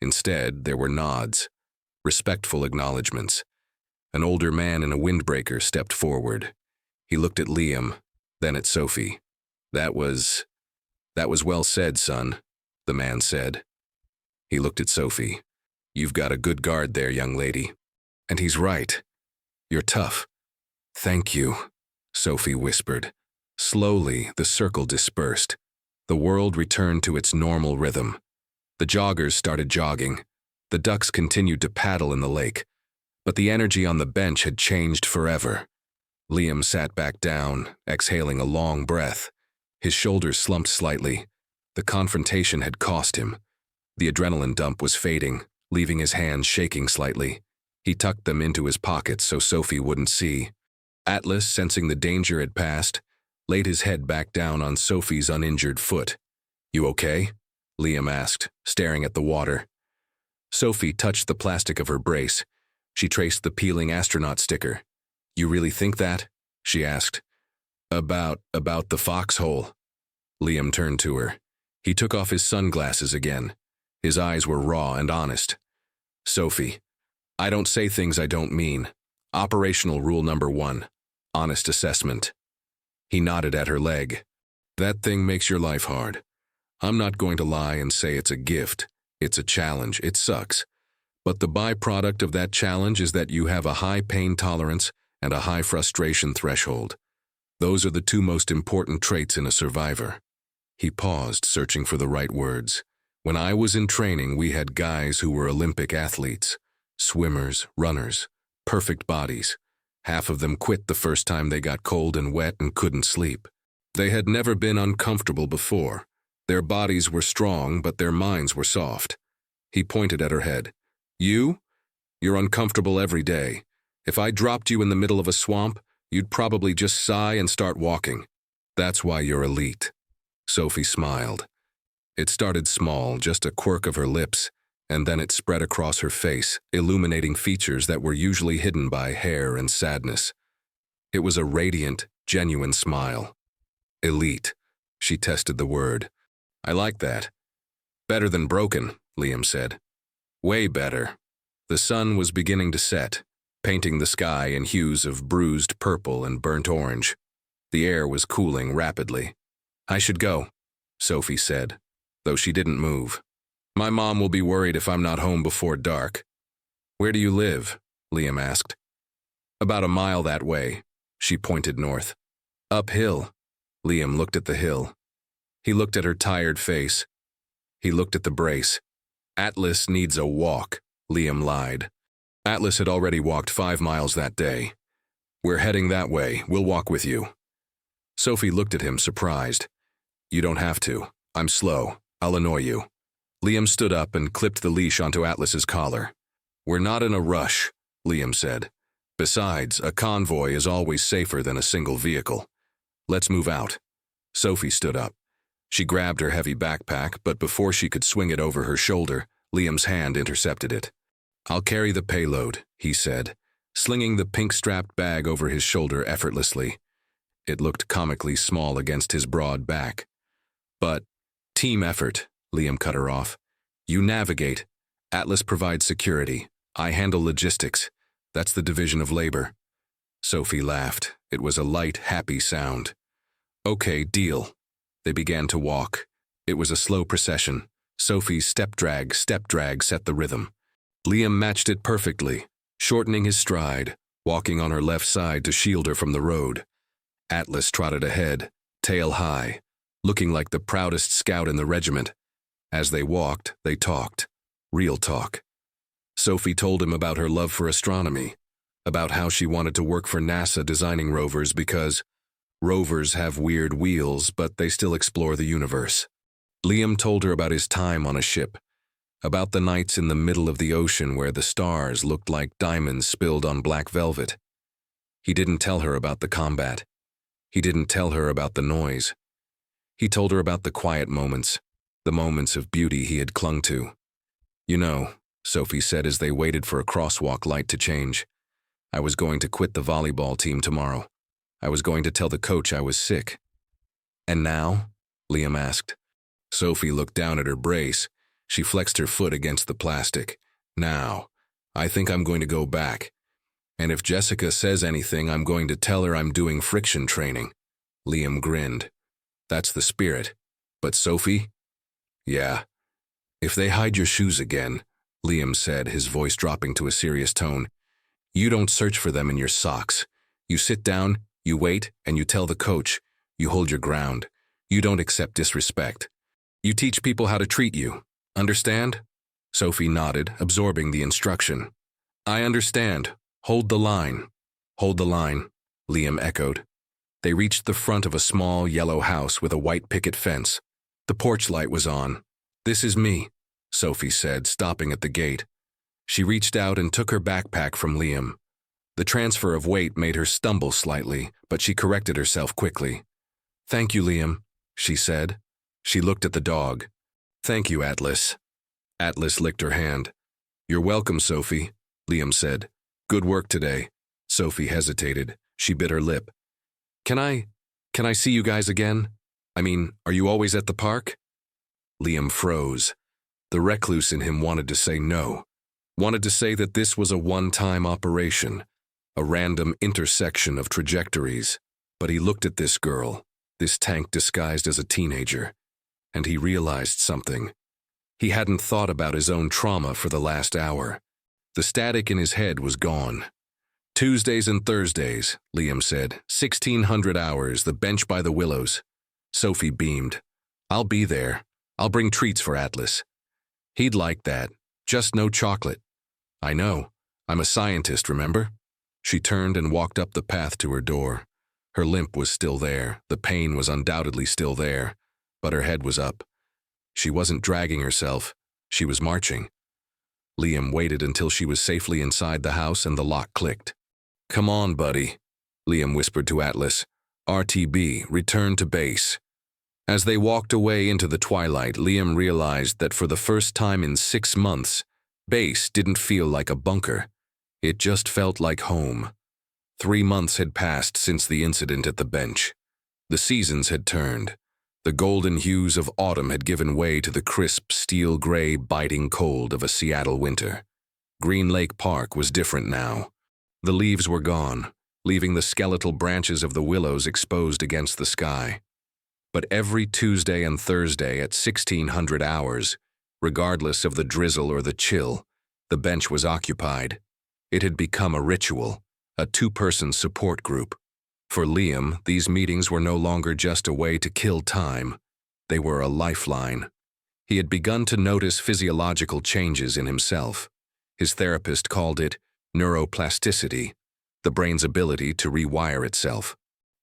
Speaker 1: Instead, there were nods, respectful acknowledgments. An older man in a windbreaker stepped forward. He looked at Liam, then at Sophie. That was well said, son, the man said. He looked at Sophie. You've got a good guard there, young lady. And he's right. You're tough. Thank you, Sophie whispered. Slowly, the circle dispersed. The world returned to its normal rhythm. The joggers started jogging. The ducks continued to paddle in the lake. But the energy on the bench had changed forever. Liam sat back down, exhaling a long breath. His shoulders slumped slightly. The confrontation had cost him. The adrenaline dump was fading, leaving his hands shaking slightly. He tucked them into his pockets so Sophie wouldn't see. Atlas, sensing the danger had passed, laid his head back down on Sophie's uninjured foot. You okay? Liam asked, staring at the water. Sophie touched the plastic of her brace. She traced the peeling astronaut sticker. You really think that? She asked. About the foxhole. Liam turned to her. He took off his sunglasses again. His eyes were raw and honest. Sophie, I don't say things I don't mean. Operational rule number 1. Honest assessment. He nodded at her leg. That thing makes your life hard. I'm not going to lie and say it's a gift. It's a challenge. It sucks. But the byproduct of that challenge is that you have a high pain tolerance and a high frustration threshold. Those are the 2 most important traits in a survivor. He paused, searching for the right words. When I was in training, we had guys who were Olympic athletes, swimmers, runners, perfect bodies. Half of them quit the first time they got cold and wet and couldn't sleep. They had never been uncomfortable before. Their bodies were strong, but their minds were soft. He pointed at her head. You're uncomfortable every day. If I dropped you in the middle of a swamp, you'd probably just sigh and start walking. That's why you're elite. Sophie smiled. It started small, just a quirk of her lips, and then it spread across her face, illuminating features that were usually hidden by hair and sadness. It was a radiant, genuine smile. Elite. She tested the word. I like that. Better than broken, Liam said. Way better. The sun was beginning to set, painting the sky in hues of bruised purple and burnt orange. The air was cooling rapidly. I should go, Sophie said, though she didn't move. My mom will be worried if I'm not home before dark. Where do you live? Liam asked. About a mile that way. She pointed north. Uphill. Liam looked at the hill. He looked at her tired face. He looked at the brace. Atlas needs a walk, Liam lied. Atlas had already walked 5 miles that day. We're heading that way. We'll walk with you. Sophie looked at him, surprised. You don't have to. I'm slow. I'll annoy you. Liam stood up and clipped the leash onto Atlas's collar. We're not in a rush, Liam said. Besides, a convoy is always safer than a single vehicle. Let's move out. Sophie stood up. She grabbed her heavy backpack, but before she could swing it over her shoulder, Liam's hand intercepted it. I'll carry the payload, he said, slinging the pink-strapped bag over his shoulder effortlessly. It looked comically small against his broad back. But, team effort, Liam cut her off. You navigate. Atlas provides security. I handle logistics. That's the division of labor. Sophie laughed. It was a light, happy sound. Okay, deal. They began to walk. It was a slow procession. Sophie's step drag set the rhythm. Liam matched it perfectly, shortening his stride, walking on her left side to shield her from the road. Atlas trotted ahead, tail high, looking like the proudest scout in the regiment. As they walked, they talked. Real talk. Sophie told him about her love for astronomy, about how she wanted to work for NASA designing rovers because rovers have weird wheels, but they still explore the universe. Liam told her about his time on a ship, about the nights in the middle of the ocean where the stars looked like diamonds spilled on black velvet. He didn't tell her about the combat. He didn't tell her about the noise. He told her about the quiet moments, the moments of beauty he had clung to. You know, Sophie said as they waited for a crosswalk light to change, I was going to quit the volleyball team tomorrow. I was going to tell the coach I was sick. And now? Liam asked. Sophie looked down at her brace. She flexed her foot against the plastic. Now, I think I'm going to go back. And if Jessica says anything, I'm going to tell her I'm doing friction training. Liam grinned. That's the spirit. But Sophie? Yeah. If they hide your shoes again, Liam said, his voice dropping to a serious tone, you don't search for them in your socks. You sit down, you wait, and you tell the coach. You hold your ground. You don't accept disrespect. You teach people how to treat you. Understand? Sophie nodded, absorbing the instruction. I understand. Hold the line. Hold the line, Liam echoed. They reached the front of a small yellow house with a white picket fence. The porch light was on. This is me, Sophie said, stopping at the gate. She reached out and took her backpack from Liam. The transfer of weight made her stumble slightly, but she corrected herself quickly. Thank you, Liam, she said. She looked at the dog. Thank you, Atlas. Atlas licked her hand. You're welcome, Sophie, Liam said. Good work today. Sophie hesitated. She bit her lip. Can I see you guys again? I mean, are you always at the park? Liam froze. The recluse in him wanted to say no. Wanted to say that this was a one-time operation, a random intersection of trajectories. But he looked at this girl, this tank disguised as a teenager, and he realized something. He hadn't thought about his own trauma for the last hour. The static in his head was gone. Tuesdays and Thursdays, Liam said, 1600 hours, the bench by the willows. Sophie beamed. I'll be there. I'll bring treats for Atlas. He'd like that. Just no chocolate. I know. I'm a scientist, remember? She turned and walked up the path to her door. Her limp was still there. The pain was undoubtedly still there. But her head was up. She wasn't dragging herself. She was marching. Liam waited until she was safely inside the house and the lock clicked. Come on, buddy, Liam whispered to Atlas. RTB, return to base. As they walked away into the twilight, Liam realized that for the first time in 6 months, base didn't feel like a bunker. It just felt like home. 3 months had passed since the incident at the bench. The seasons had turned. The golden hues of autumn had given way to the crisp, steel-gray, biting cold of a Seattle winter. Green Lake Park was different now. The leaves were gone, leaving the skeletal branches of the willows exposed against the sky. But every Tuesday and Thursday at 1600 hours, regardless of the drizzle or the chill, the bench was occupied. It had become a ritual, a 2-person support group. For Liam, these meetings were no longer just a way to kill time. They were a lifeline. He had begun to notice physiological changes in himself. His therapist called it neuroplasticity, the brain's ability to rewire itself.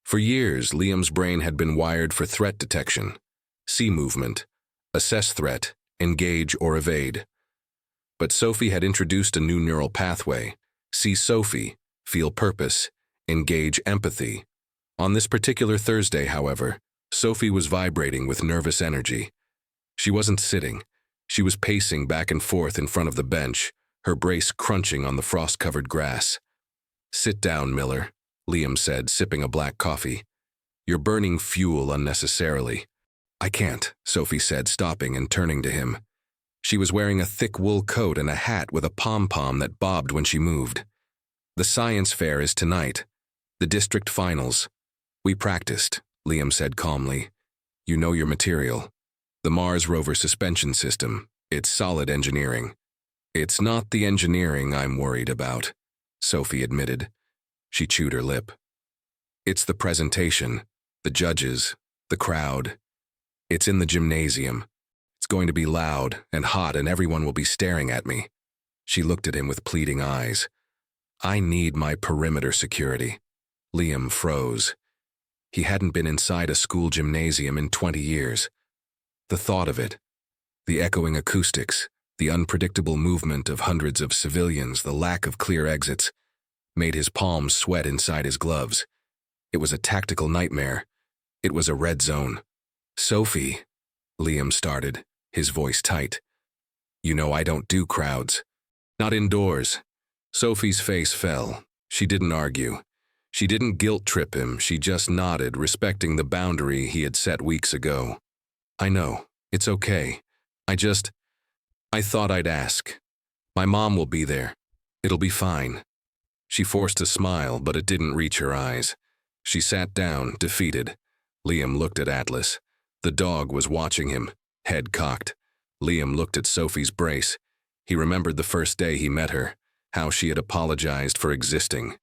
Speaker 1: For years, Liam's brain had been wired for threat detection, see movement, assess threat, engage or evade. But Sophie had introduced a new neural pathway, see Sophie, feel purpose, engage empathy. On this particular Thursday, however, Sophie was vibrating with nervous energy. She wasn't sitting. She was pacing back and forth in front of the bench, her brace crunching on the frost-covered grass. "Sit down, Miller," Liam said, sipping a black coffee. "You're burning fuel unnecessarily." "I can't," Sophie said, stopping and turning to him. She was wearing a thick wool coat and a hat with a pom-pom that bobbed when she moved. "The science fair is tonight. The district finals. We practiced," Liam said calmly. "You know your material. The Mars rover suspension system. It's solid engineering." "It's not the engineering I'm worried about," Sophie admitted. She chewed her lip. "It's the presentation, the judges, the crowd. It's in the gymnasium. It's going to be loud and hot and everyone will be staring at me." She looked at him with pleading eyes. "I need my perimeter security." Liam froze. He hadn't been inside a school gymnasium in 20 years. The thought of it, the echoing acoustics, the unpredictable movement of hundreds of civilians, the lack of clear exits, made his palms sweat inside his gloves. It was a tactical nightmare. It was a red zone. "Sophie," Liam started, his voice tight. "You know I don't do crowds. Not indoors." Sophie's face fell. She didn't argue. She didn't guilt-trip him. She just nodded, respecting the boundary he had set weeks ago. "I know. It's okay. I thought I'd ask. My mom will be there. It'll be fine." She forced a smile, but it didn't reach her eyes. She sat down, defeated. Liam looked at Atlas. The dog was watching him, head cocked. Liam looked at Sophie's brace. He remembered the first day he met her, how she had apologized for existing.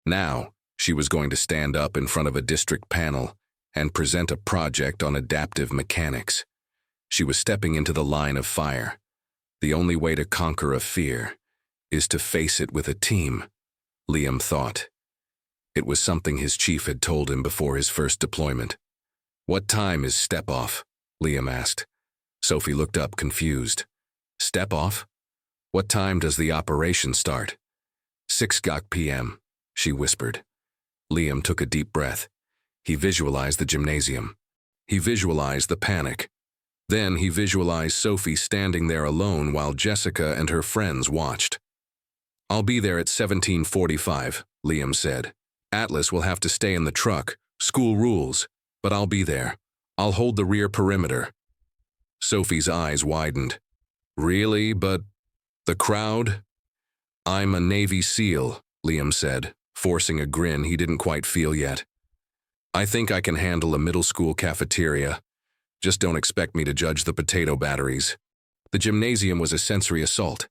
Speaker 1: Now, she was going to stand up in front of a district panel and present a project on adaptive mechanics. She was stepping into the line of fire. The only way to conquer a fear is to face it with a team, Liam thought. It was something his chief had told him before his first deployment. "What time is step-off?" Liam asked. Sophie looked up, confused. "Step-off? What time does the operation start?" 6 p.m., she whispered. Liam took a deep breath. He visualized the gymnasium. He visualized the panic. Then he visualized Sophie standing there alone while Jessica and her friends watched. "I'll be there at 17:45, Liam said. "Atlas will have to stay in the truck, school rules, but I'll be there. I'll hold the rear perimeter." Sophie's eyes widened. "Really, but the crowd?" "I'm a Navy SEAL," Liam said, forcing a grin he didn't quite feel yet. "I think I can handle a middle school cafeteria. Just don't expect me to judge the potato batteries." The gymnasium was a sensory assault.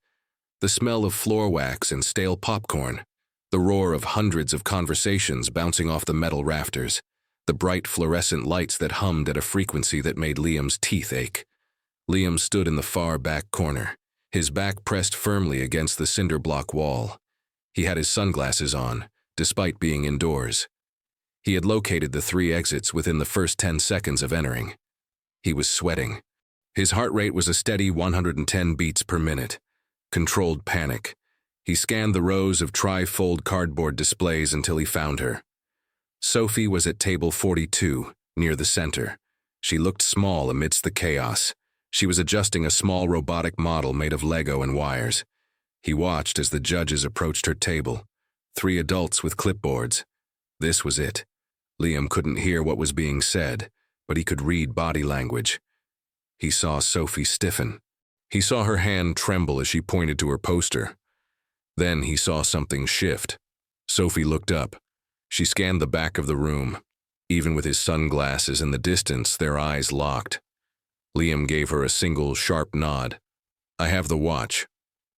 Speaker 1: The smell of floor wax and stale popcorn, the roar of hundreds of conversations bouncing off the metal rafters, the bright fluorescent lights that hummed at a frequency that made Liam's teeth ache. Liam stood in the far back corner, his back pressed firmly against the cinder block wall. He had his sunglasses on, despite being indoors. He had located the 3 exits within the first 10 seconds of entering. He was sweating. His heart rate was a steady 110 beats per minute. Controlled panic. He scanned the rows of tri-fold cardboard displays until he found her. Sophie was at table 42, near the center. She looked small amidst the chaos. She was adjusting a small robotic model made of Lego and wires. He watched as the judges approached her table. 3 adults with clipboards. This was it. Liam couldn't hear what was being said, but he could read body language. He saw Sophie stiffen. He saw her hand tremble as she pointed to her poster. Then he saw something shift. Sophie looked up. She scanned the back of the room. Even with his sunglasses in the distance, their eyes locked. Liam gave her a single, sharp nod. "I have the watch.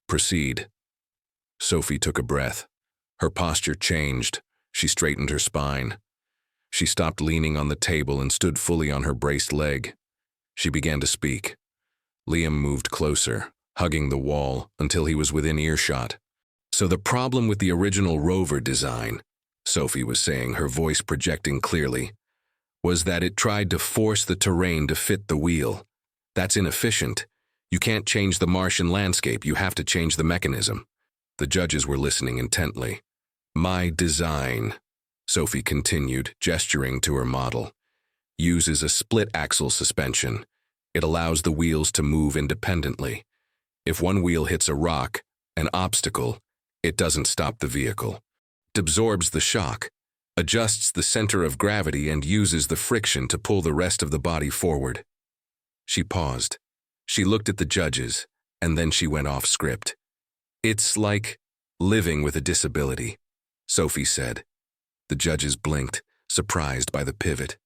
Speaker 1: Proceed." Sophie took a breath. Her posture changed. She straightened her spine. She stopped leaning on the table and stood fully on her braced leg. She began to speak. Liam moved closer, hugging the wall until he was within earshot. So the problem with the original rover design, Sophie was saying, her voice projecting clearly, was that it tried to force the terrain to fit the wheel. That's inefficient. You can't change the Martian landscape, you have to change the mechanism. The judges were listening intently. My design, Sophie continued, gesturing to her model, uses a split-axle suspension. It allows the wheels to move independently. If one wheel hits a rock, an obstacle, it doesn't stop the vehicle. It absorbs the shock, adjusts the center of gravity, and uses the friction to pull the rest of the body forward. She paused. She looked at the judges, and then she went off script. It's like living with a disability, Sophie said. The judges blinked, surprised by the pivot.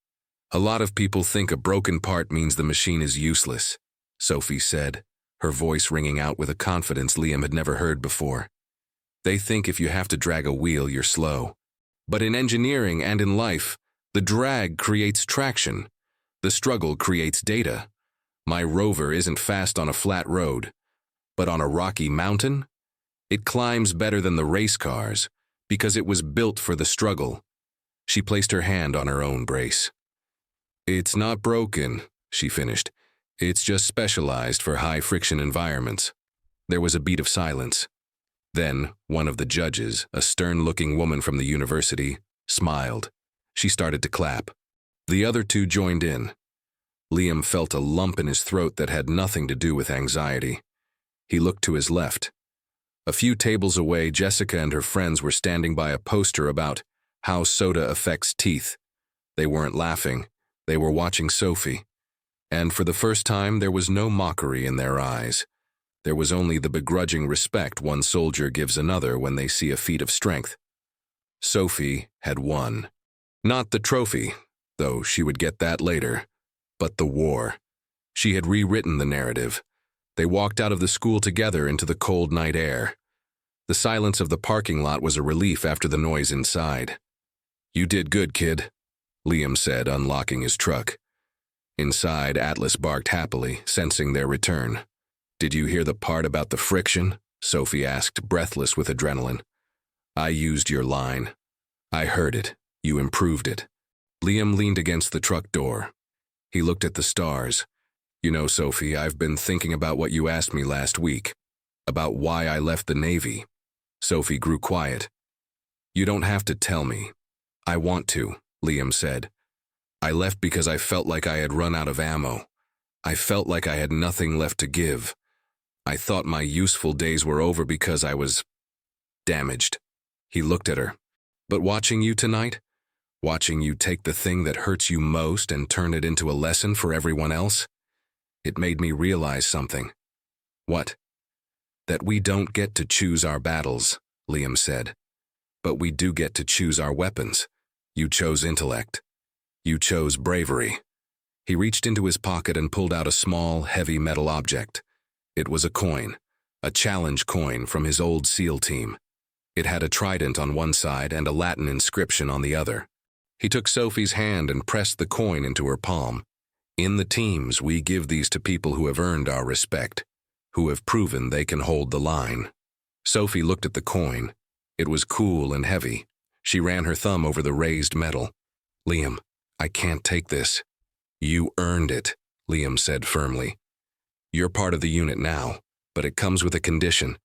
Speaker 1: A lot of people think a broken part means the machine is useless, Sophie said, her voice ringing out with a confidence Liam had never heard before. They think if you have to drag a wheel, you're slow. But in engineering and in life, the drag creates traction. The struggle creates data. My rover isn't fast on a flat road, but on a rocky mountain, it climbs better than the race cars because it was built for the struggle. She placed her hand on her own brace. It's not broken, she finished. It's just specialized for high-friction environments. There was a beat of silence. Then, one of the judges, a stern-looking woman from the university, smiled. She started to clap. The other two joined in. Liam felt a lump in his throat that had nothing to do with anxiety. He looked to his left. A few tables away, Jessica and her friends were standing by a poster about how soda affects teeth. They weren't laughing. They were watching Sophie. And for the first time, there was no mockery in their eyes. There was only the begrudging respect one soldier gives another when they see a feat of strength. Sophie had won. Not the trophy, though she would get that later, but the war. She had rewritten the narrative. They walked out of the school together into the cold night air. The silence of the parking lot was a relief after the noise inside. You did good, kid, Liam said, unlocking his truck. Inside, Atlas barked happily, sensing their return. Did you hear the part about the friction? Sophie asked, breathless with adrenaline. I used your line. I heard it. You improved it. Liam leaned against the truck door. He looked at the stars. You know, Sophie, I've been thinking about what you asked me last week, about why I left the Navy. Sophie grew quiet. You don't have to tell me. I want to, Liam said. I left because I felt like I had run out of ammo. I felt like I had nothing left to give. I thought my useful days were over because I was damaged. He looked at her. But watching you tonight, watching you take the thing that hurts you most and turn it into a lesson for everyone else, it made me realize something. What? That we don't get to choose our battles, Liam said. But we do get to choose our weapons. You chose intellect. You chose bravery. He reached into his pocket and pulled out a small, heavy metal object. It was a coin, a challenge coin from his old SEAL team. It had a trident on one side and a Latin inscription on the other. He took Sophie's hand and pressed the coin into her palm. In the teams, we give these to people who have earned our respect, who have proven they can hold the line. Sophie looked at the coin. It was cool and heavy. She ran her thumb over the raised metal. Liam, I can't take this. You earned it, Liam said firmly. You're part of the unit now, but it comes with a condition.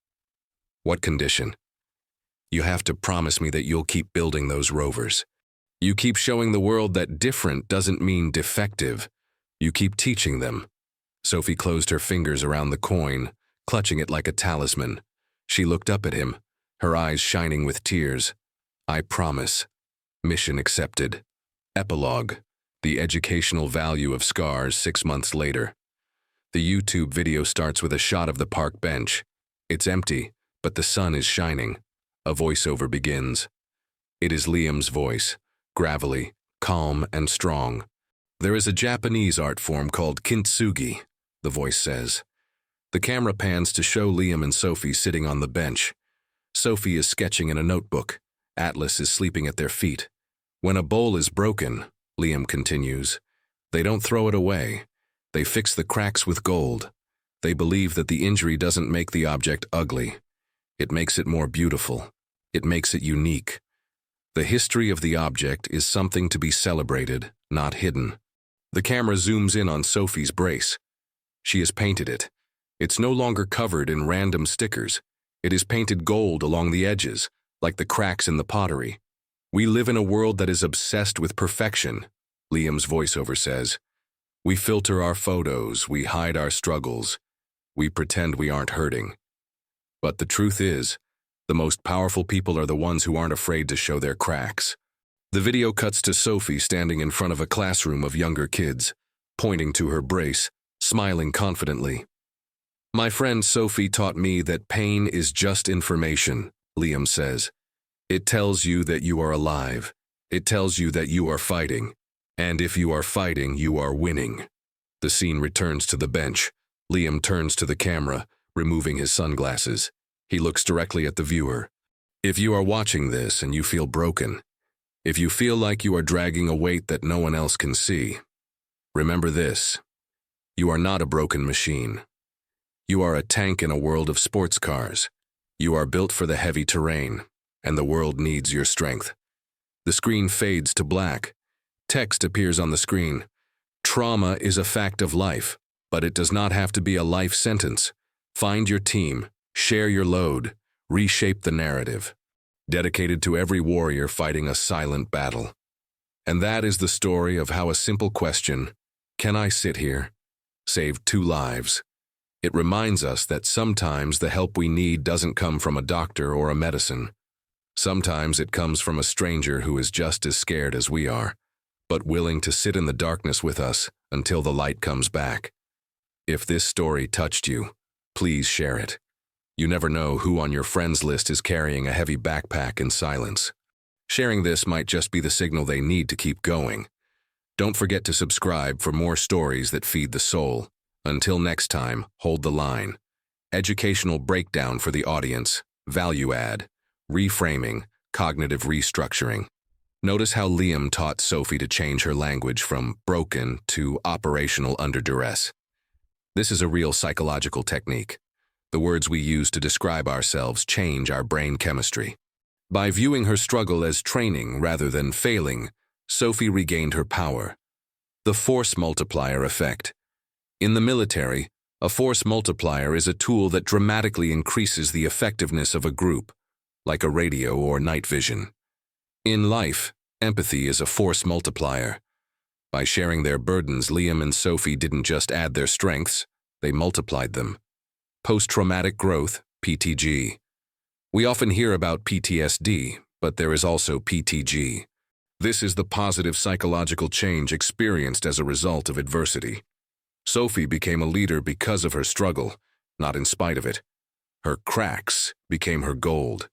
Speaker 1: What condition? You have to promise me that you'll keep building those rovers. You keep showing the world that different doesn't mean defective. You keep teaching them. Sophie closed her fingers around the coin, clutching it like a talisman. She looked up at him, her eyes shining with tears. I promise. Mission accepted. Epilogue. The educational value of scars 6 months later. The YouTube video starts with a shot of the park bench. It's empty, but the sun is shining. A voiceover begins. It is Liam's voice, gravelly, calm, and strong. There is a Japanese art form called kintsugi, the voice says. The camera pans to show Liam and Sophie sitting on the bench. Sophie is sketching in a notebook. Atlas is sleeping at their feet. When a bowl is broken, Liam continues, they don't throw it away. They fix the cracks with gold. They believe that the injury doesn't make the object ugly. It makes it more beautiful. It makes it unique. The history of the object is something to be celebrated, not hidden. The camera zooms in on Sophie's brace. She has painted it. It's no longer covered in random stickers. It is painted gold along the edges, like the cracks in the pottery. We live in a world that is obsessed with perfection, Liam's voiceover says. We filter our photos, we hide our struggles, we pretend we aren't hurting. But the truth is, the most powerful people are the ones who aren't afraid to show their cracks. The video cuts to Sophie standing in front of a classroom of younger kids, pointing to her brace, smiling confidently. My friend Sophie taught me that pain is just information, Liam says. It tells you that you are alive. It tells you that you are fighting. And if you are fighting, you are winning. The scene returns to the bench. Liam turns to the camera, removing his sunglasses. He looks directly at the viewer. If you are watching this and you feel broken, if you feel like you are dragging a weight that no one else can see, remember this. You are not a broken machine. You are a tank in a world of sports cars. You are built for the heavy terrain, and the world needs your strength. The screen fades to black. Text appears on the screen. Trauma is a fact of life, but it does not have to be a life sentence. Find your team, share your load, reshape the narrative. Dedicated to every warrior fighting a silent battle. And that is the story of how a simple question, can I sit here, saved 2 lives. It reminds us that sometimes the help we need doesn't come from a doctor or a medicine. Sometimes it comes from a stranger who is just as scared as we are, but willing to sit in the darkness with us until the light comes back. If this story touched you, please share it. You never know who on your friends list is carrying a heavy backpack in silence. Sharing this might just be the signal they need to keep going. Don't forget to subscribe for more stories that feed the soul. Until next time, hold the line. Educational breakdown for the audience, value add, reframing, cognitive restructuring. Notice how Liam taught Sophie to change her language from broken to operational under duress. This is a real psychological technique. The words we use to describe ourselves change our brain chemistry. By viewing her struggle as training rather than failing, Sophie regained her power. The force multiplier effect. In the military, a force multiplier is a tool that dramatically increases the effectiveness of a group, like a radio or night vision. In life, empathy is a force multiplier. By sharing their burdens, Liam and Sophie didn't just add their strengths, they multiplied them. Post-traumatic growth, PTG. We often hear about PTSD, but there is also PTG. This is the positive psychological change experienced as a result of adversity. Sophie became a leader because of her struggle, not in spite of it. Her cracks became her gold.